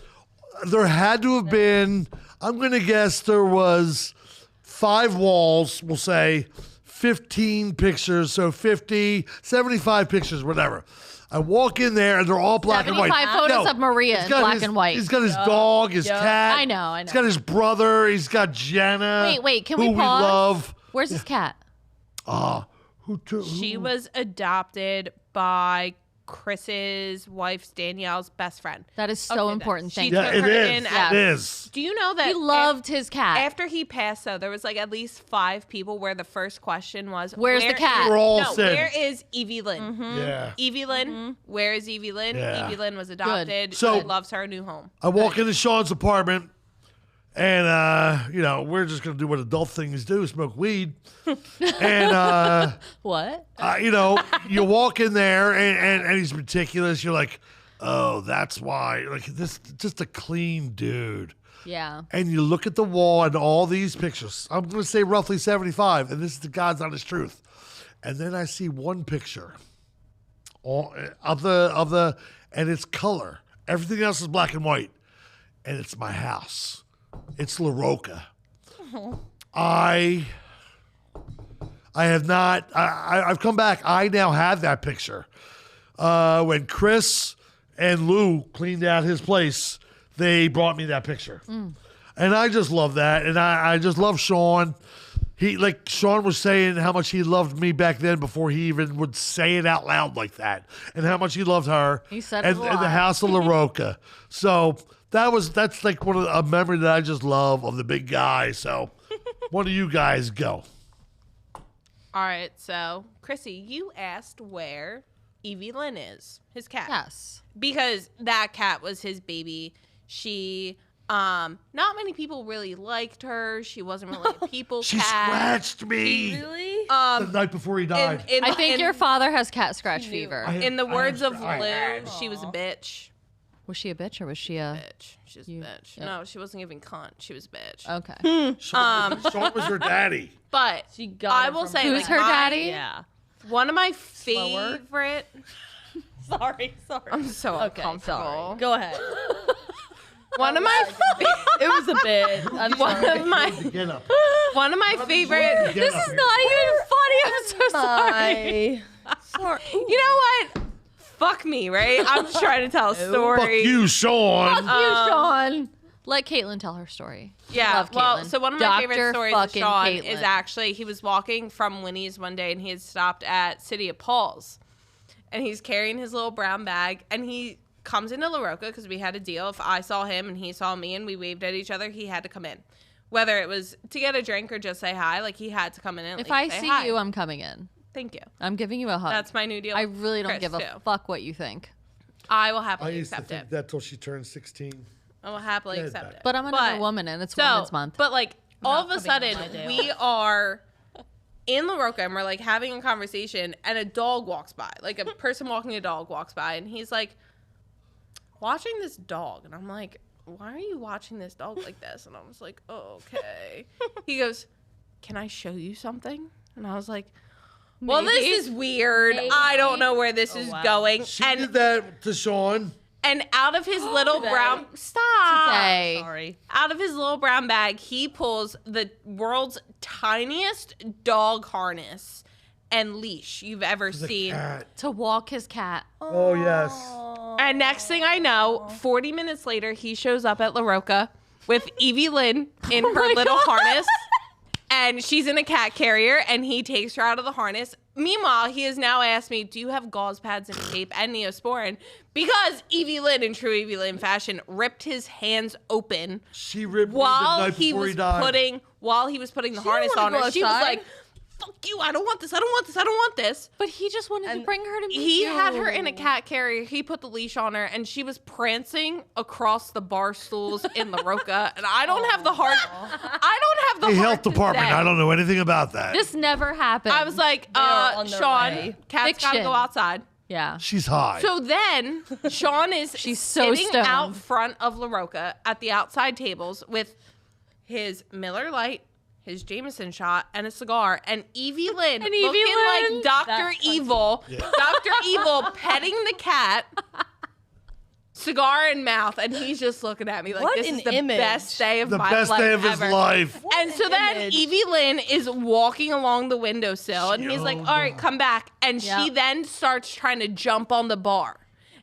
There had to have been, I'm going to guess there was 5 walls, we'll say, 15 pictures, so 50, 75 pictures, whatever. I walk in there and they're all black and white. 75 photos of Maria he's in got black his- and white. He's got his dog, his cat. I know. He's got his brother. He's got Jenna. Wait, can who we pause? love. Where's his cat? Who took? She was adopted by Chris's wife's Danielle's best friend. That is so important. She Thank took you. Yeah, it her is. in It as- is. Do you know that He loved his cat. after he passed, though, there was like at least 5 people where the first question was, Where's the "Where cat?" is-" We're all No, said- where is Evie Lynn? Yeah. Evie Lynn, where is Evie Lynn? Yeah. Evie Lynn was adopted. So- She loves her new home. I walk into Sean's apartment, and we're just gonna do what adult things do: smoke weed. And What? you walk in there, and he's meticulous. You're like, oh, that's why. Like this, just a clean dude. Yeah. And you look at the wall and all these pictures. I'm gonna say roughly 75, and this is the God's honest truth. And then I see one picture, of the, and it's color. Everything else is black and white, and it's my house. It's La Roca. I have not. I've come back. I now have that picture. When Chris and Lou cleaned out his place, they brought me that picture, and I just love that. And I just love Sean. Sean was saying how much he loved me back then before he even would say it out loud like that, and how much he loved her. He said it and a the lot. house of La Roca. So that's like a memory that I just love of the big guy. So one of you guys go. All right, so Chrissy, you asked where Evie Lynn is, his cat. Yes. Because that cat was his baby. She, not many people really liked her. She wasn't really a people She cat. scratched me Really? the night before he died. I think your father has cat scratch fever. In the words of I had- Lou, she was a bitch. Was she a bitch or was she a? Bitch. She was a bitch. No, she wasn't giving cunt. She was a bitch. Okay. Sean was her daddy. But She got I it will from say, Who's like, her daddy? Yeah. one of my Slower. favorite. Sorry. I'm so Okay, uncomfortable. sorry. Go ahead. One of my It was a bit. I'm one sorry. of my Get up. one of my favorite. This is Not even funny. I'm so sorry. Sorry. You know what? Fuck me, right? I'm just trying to tell a story. Fuck you, Sean. You, Sean. Let Caitlin tell her story. Yeah, Love well, Caitlin. so one of my favorite Dr. stories of fucking Sean Caitlin. is actually he was walking from Winnie's one day and he had stopped at City of Paul's. And he's carrying his little brown bag and he comes into La Roca because we had a deal. If I saw him and he saw me and we waved at each other, he had to come in. Whether it was to get a drink or just say hi, like he had to come in and If like, I say see hi. you, I'm coming in. Thank you. I'm giving you a hug. That's my new deal. I with really don't Chris, give a too. fuck what you think. I will I happily used to accept think it. that till she turned 16. I will happily Yeah, accept but- it. But I'm another woman and it's Women's Month. But like all of a coming on sudden my day we are in La Roca and we're like having a conversation and a dog walks by. Like a person walking a dog walks by and he's like watching this dog and I'm like, why are you watching this dog like this? And I was like, oh, okay. He goes, can I show you something? And I was like, well, this is weird. I don't know where this is wow. going. She And did that to Sean. and out of his little brown stop. Hey. Sorry. Out of his little brown bag, he pulls the world's tiniest dog harness and leash you've ever The seen. cat. To walk his cat. Oh, yes. And next thing I know, 40 minutes later, he shows up at La Roca with Evie Lynn in her little harness. And she's in a cat carrier, and he takes her out of the harness. Meanwhile, he has now asked me, do you have gauze pads and tape and Neosporin? Because Evie Lynn, in true Evie Lynn fashion, ripped his hands open She ripped me the while night he before was he died. putting the harness wanna on go her. She was outside. like, fuck you, I don't want this, I don't want this, I don't want this. But he just wanted to And bring her to meet He you. had her in a cat carrier. He put the leash on her, and she was prancing across the bar stools in La Roca. And I don't have the heart. I don't have the The heart health to department. say. I don't know anything about that. This never happened. I was like, are on their Sean, way. cat's gotta Fiction. go outside. yeah. She's high. So then Sean is She's so sitting stoned. out front of La Roca at the outside tables with his Miller Lite, his Jameson shot, and a cigar, and Evie Lynn And Evie looking Lynn. like Dr. Evil, Dr. Evil petting the cat, cigar in mouth, and he's just looking at me like What this an is the image. best day of the my best life day of his ever. life. And so then image. Evie Lynn is walking along the windowsill, and he's like, all right, come back. And she Yep. then starts trying to jump on the bar.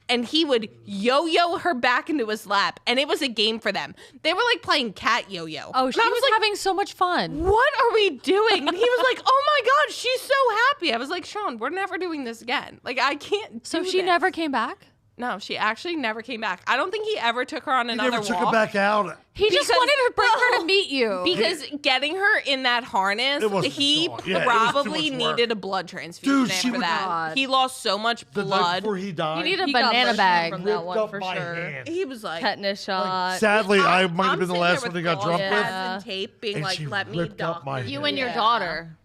and he would yo-yo her back into his lap, and it was a game for them. They were like playing cat yo-yo. Oh, she And I was like, having so much fun. what are we doing? And he was like, oh my God, she's so happy. I was like, Sean, we're never doing this again. Like, I can't So do she this. never came back? No, she actually never came back. I don't think he ever took her on He another never took walk. her back out. He just Because- wanted to bring her to meet you. Because getting her in that harness, It wasn't he Sean. Yeah, it was too probably much work. needed a blood transfusion Dude, she after would- that. God. He lost so much The night blood. before he died, You need a He got banana mercy bag. from ripped that one up for my sure. hand. He was like, Tetanus shot. Sadly, I might have I'm been the sitting last there one they with got gauze drunk with. pads and tape being And like, she let me ripped up dock my you. You and your Yeah. daughter.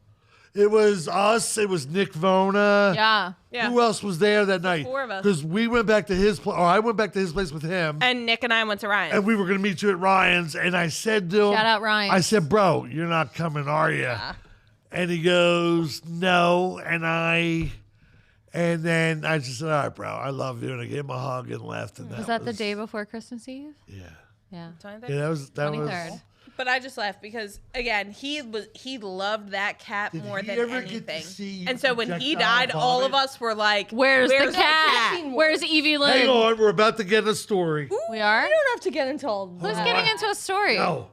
It was us. It was Nick Vona. Yeah. Yeah. Who else was there that night? four of us. Because we went back to his place, or I went back to his place with him, And Nick and I went to Ryan. and we were going to meet you at Ryan's. And I said to him, Shout out Ryan's. I said, bro, you're not coming, are you? And he goes, no. And then I just said, all right, bro, I love you. And I gave him a hug and left. And Was that the day before Christmas Eve? Yeah. Yeah. Yeah, that was 23rd. But I just laughed because again, he loved that cat Did more he than ever get to anything. see you And so when he projectile died, all of vomit? us were like, Where's the the cat? Where's Evie Lynn? Hang on, we're about to get a story. We are? You don't have to get into all Who's that. getting into a story? Yo,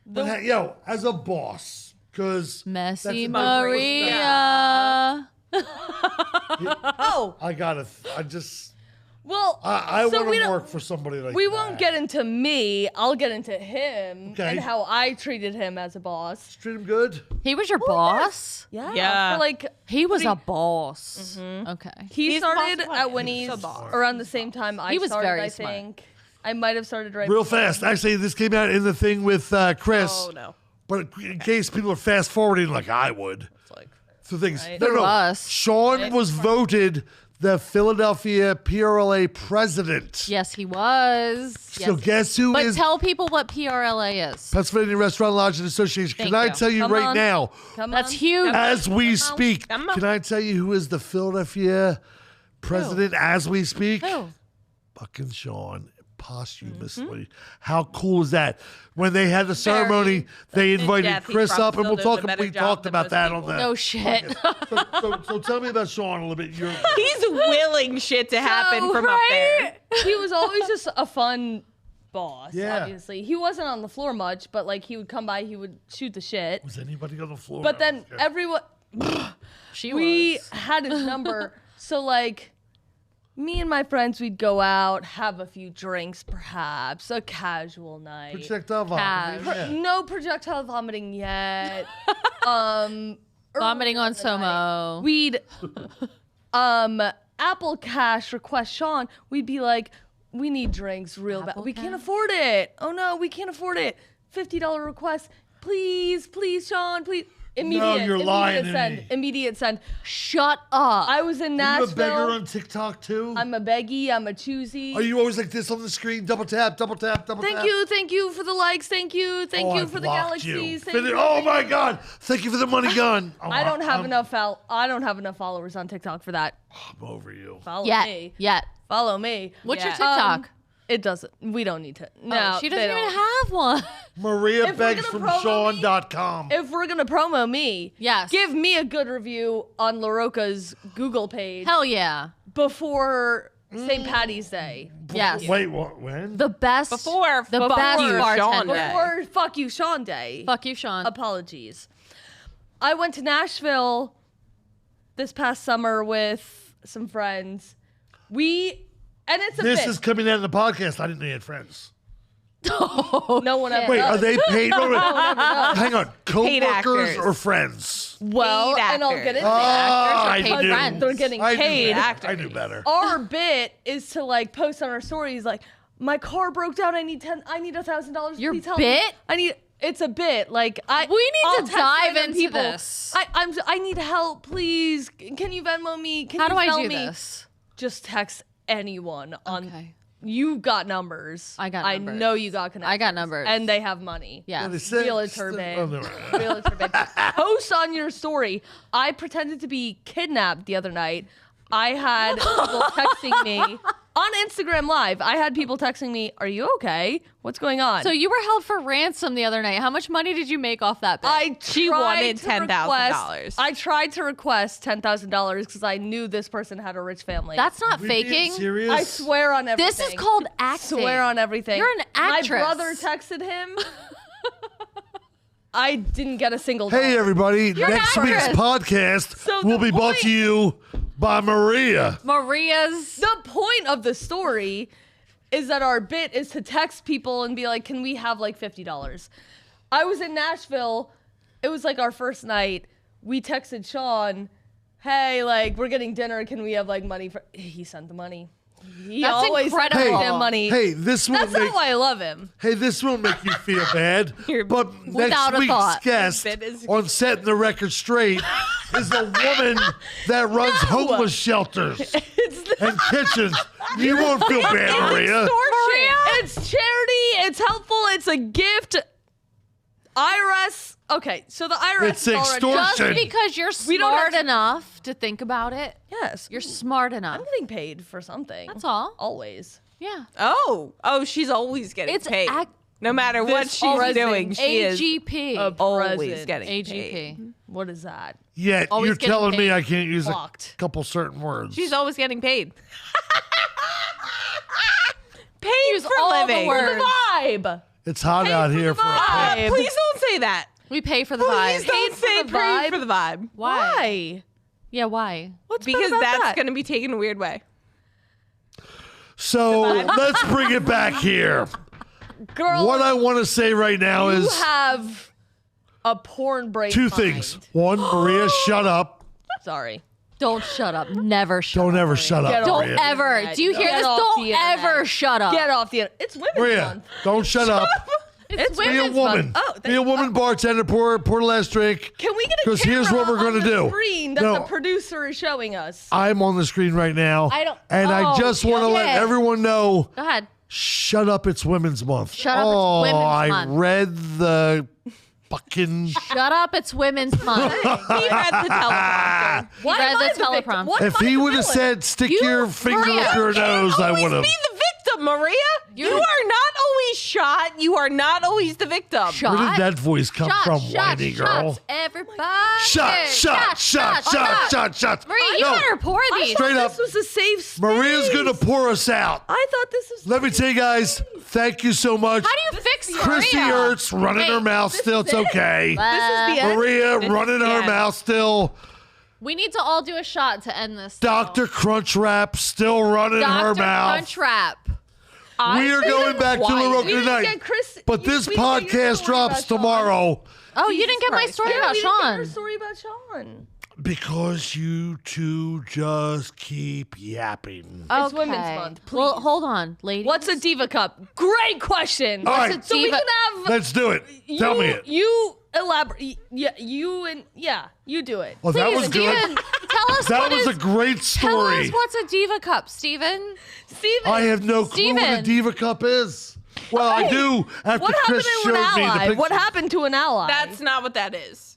yo, as a boss, because Messy my Maria. Oh, I well, I so want we to don't- work for somebody like we that. won't get into me. I'll get into him Okay. and how I treated him as a boss. Treat him good. He was your boss? Yeah. Yeah. For like, He was a boss. Okay. he He's the boss started of what? at Winnie's He's the boss. around the same time I He was started, very I smart. think. I might have started right Real before fast. him. Actually, this came out in the thing with Chris. oh no. But in case people are fast forwarding like I would. It's like, So things. Right. No, Through no. us. Sean was voted the Philadelphia PRLA president. Yes, he was. So Yes. guess who But is tell people what PRLA is. Pennsylvania Restaurant Lodging Association? Thank Can I you. tell you Come right on. now, Come That's on. huge. as we speak, Come on. can I tell you who is the Philadelphia president as we speak? Who? Fucking Sean, posthumously. How cool is that? When they had the ceremony, they invited death, he Chris up, and probably we'll still does a talk. better We job talked than about most that on people. the. No shit. So tell me about Sean a little bit. You're, he's willing shit to happen from up there. He was always just a fun boss, Yeah. obviously. He wasn't on the floor much, but like he would come by, he would shoot the shit. was anybody on the floor? But then everyone, we was. had his number. So like, me and my friends, we'd go out, have a few drinks, perhaps a casual night. projectile vomiting. Cash. Yeah. No projectile vomiting yet. Vomiting on Somo. We'd Apple Cash request Sean. We'd be like, we need drinks real bad. Apple We can't Cash? afford it. Oh no, we can't afford it. $50 request. Please, Sean, please. Immediate. you're lying immediate to send. me. Immediate send. Shut up. I was in Are you a beggar Nashville. on TikTok too? I'm a beggy. I'm a choosy. Are you always like this on the screen? Double tap, double tap, double tap. Thank you for the likes. Thank you Oh, I for the blocked you. galaxies. Thank Finish- you. Oh my God! Thank you for the money gun. Oh, I don't have I'm- enough I don't have enough followers on TikTok for that. I'm over you. Follow Yet. me. Yet. Follow me. What's your Yeah. TikTok? It doesn't. We don't need to. No, She they doesn't don't. even have one. Maria If we're begs gonna from promo me- Sean.com. If we're gonna promo me, Yes. give me a good review on LaRocca's Google page Hell yeah. before St. Patty's Day. Yes. Wait, what? When? The best. Before the fuck best you, bartender. Sean Day. Before Fuck You Sean Day. Fuck you, Sean. Apologies. I went to Nashville this past summer with some friends. And it's a This bit. is coming out of the podcast. I didn't know you had friends. No one ever Wait, does. are they paid? Hang on, Paid co-workers actors. or friends? Well, paid and I'll actors. get into Ah, that. I paid knew. friends. They're getting I knew paid. better. I knew better. Our bit is to like post on our stories like, my car broke down. I need $1,000. Your Please help bit? Me. It's a bit. Like We need I'll to text dive random into this. I need help, please. Can you Venmo me? Can How you do I tell do me? this? Just text anyone on. Okay. You got numbers. I got I numbers. know you got connections. I got numbers. And they have money. Yeah. They said- Realtor babe. Oh, never mind. Realtor babe. Post on your story. I pretended to be kidnapped the other night. I had people texting me on Instagram Live, I had people texting me, "Are you okay? What's going on?" So you were held for ransom the other night. How much money did you make off that bet? She wanted $10,000. I tried to request $10,000 because I knew this person had a rich family. That's not We being faking. serious? I swear on everything. This is called acting. Swear on everything. You're an actress. My brother texted him. I didn't get a single dollar. Hey, everybody. You're an Next week's actress. podcast So will the be brought point- to you by Maria. Maria's. The point of the story is that our bit is to text people and be like, can we have like $50? I was in Nashville. It was like our first night. We texted Sean, hey, like, we're getting dinner. Can we have like money for... He sent the money. He That's always incredible. sent Hey, the money. Hey, this will That's make how I love him. Hey, this will make you feel bad. But Without next a week's thought. guest That is- on Setting the Record Straight is a woman that runs homeless shelters and kitchens. You won't feel bad, Maria. Maria, it's charity. It's helpful. It's a gift. IRS. Okay, so the IRS It's is already... extortion. Just because you're We don't have smart to- enough to think about it, Yes. you're smart enough. I'm getting paid for something. That's all. Always. Yeah. Oh, she's always getting It's paid. act- No matter what This she's present doing, she is AGP. always present. getting paid. AGP. What is that? Yet Always you're getting telling me paid. I can't use a Blocked. couple certain words. She's always getting paid. Paid Use for all the living. words. Vibe. It's hot out here for a vibe. pig. Please don't say that. We pay for the Please vibe. don't say the paid vibe? for the vibe. Why? Yeah, why? What's bad Because about that's that? going to be taken a weird way. So let's bring it back here. Girl, What I want to say right now you is have a porn break two mind. things. One, Maria, shut up. Sorry. Don't shut up. Never shut Don't up. ever shut up, Get Don't Maria. ever. Do you hear Get this? off Don't the internet. ever shut up. Get off the internet. It's Women's Maria, Month. don't shut up. It's Be a women's woman. month. Oh, Be a woman bartender. Pour the last drink. Can we get a 'Cause camera here's what we're on gonna the do. screen that No. the producer is showing us? I'm on the screen right now. I don't- And I oh, just want to let okay. everyone know. Go ahead. Shut up! It's Women's Month. Shut up, it's Oh, Women's I Month. read the fucking. Shut up. It's women's month. He read the teleprompter. Why read am the I the victim? teleprompter. Why If am I he the would have villain? said, "Stick You- your finger Maria, up your nose," I Always would have. be the victim, Maria. You are not always shot. You are not always the victim. Shot. Where did that voice come Shots, from, shots, whiny girl? shots. Everybody. Shot. Maria, you No, better pour I these. thought Straight up. this was a safe space. Maria's gonna pour us out. I thought this was. Let me tell you guys, thank you so much. How do you fix Chrissy Maria? Ertz running Hey, her mouth still. It's okay. This is the end. Maria running her end. mouth still. We need to all do a shot to end this. Dr. Crunchwrap still running her Dr. mouth. Crunchwrap. We are going back to quiet. LaRocca We didn't tonight. get Chris- But we this didn't get your podcast story drops about Sean. tomorrow Oh, you didn't get my Christ. story Yeah, about we didn't get Sean. your story about Sean. because you two just keep yapping. It's Women's Month, Well, please. hold on, ladies. What's a diva cup? Great question. All right. So we Diva- can have. Let's do it. Tell me it. You elaborate. Yeah, you do it. Well, that Please, was good. Steven, tell us That what was is- a great Tell us story. what's a diva cup, Steven. Steven. I have no clue what a Steven. diva cup is. Well, I do after What happened Chris to showed an me the ally? picture. What happened to an ally? That's not what that is.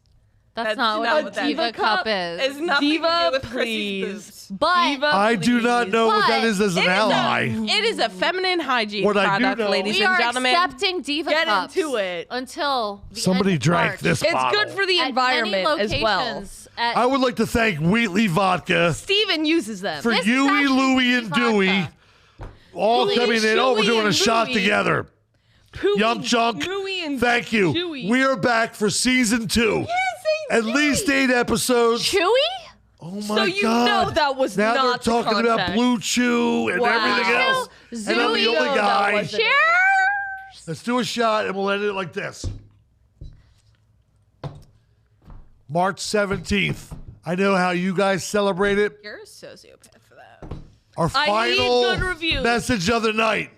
That's not what a that diva is. cup It's is. nothing Diva, to do with Chrissy's please. boobs. But Diva, I do not please. know what that But is as an It is a- ally. It is a feminine hygiene What I do product, know- ladies we and are gentlemen. accepting diva Get cups into it. until the Somebody end of drank March. this It's bottle. good for the At environment many as well. locations at- I would like to thank Wheatley Vodka Steven uses them. for This is Huey, actually Louie, and vodka. Dewey all Louie, coming in. Oh, we're Chewy, doing a and shot Louie. together. Pooey, Yum Chunk, Mooey, and thank you. Chewy. We are back for season 2. At least 8 episodes. Chewy? Oh my So you God. know that was now not the they're talking about context. Blue Chew and Wow. everything else. Zooey. And I'm the You only know that guy. wasn't it. Cheers! Let's do a shot and we'll end it like this. March 17th. I know how you guys celebrate it. You're a sociopath for that. Our I need final good reviews. message of the night.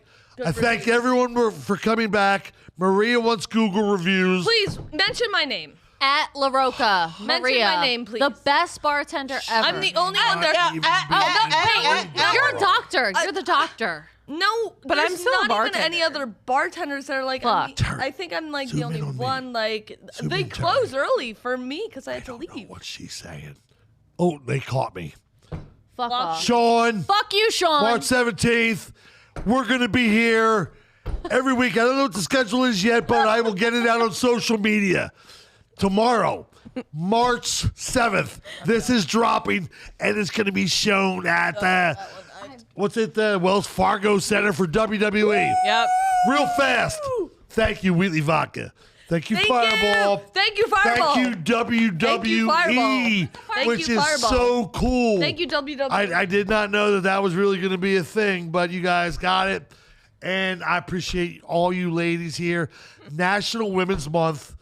I thank reviews. everyone for coming back. Maria wants Google reviews. Please mention my name. At LaRocca, Mention Maria. my name, please. The best bartender ever. I'm the only one there. You're a doctor. You're the doctor. No, But there's I'm still a not even any bartender. other bartenders that are like. Fuck. I think I'm like Zoom the only in on me. one. Like Zoom they in, tell close me. early for me because I had to I don't know leave. what she's saying. Oh, they caught me. Fuck off. Sean. Fuck you, Sean. March 17th. We're going to be here every week. I don't know what the schedule is yet, but I will get it out on social media. Tomorrow, March 7th, this is dropping, and it's going to be shown at the Wells Fargo Center for WWE. Yep. Real fast. Thank you, Wheatley Vodka. Thank you, Fireball. Thank you, Fireball. Thank you, WWE, Fireball. which Thank you, is Fireball. so cool. Thank you, WWE. I did not know that was really going to be a thing, but you guys got it. And I appreciate all you ladies here. National Women's Month.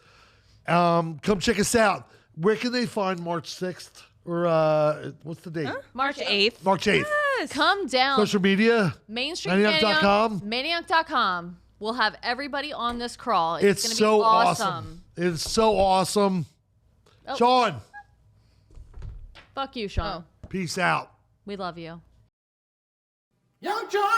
Come check us out. Where can they find March 6th? Or what's the date? March 8th. March 8th. Come down. Social media. Mainstream Manayunk.com. Manayunk.com. We'll have everybody on this crawl. It's going to so be awesome. It's so awesome. Oh. Sean, Fuck you, Sean. peace out. We love you. Young John.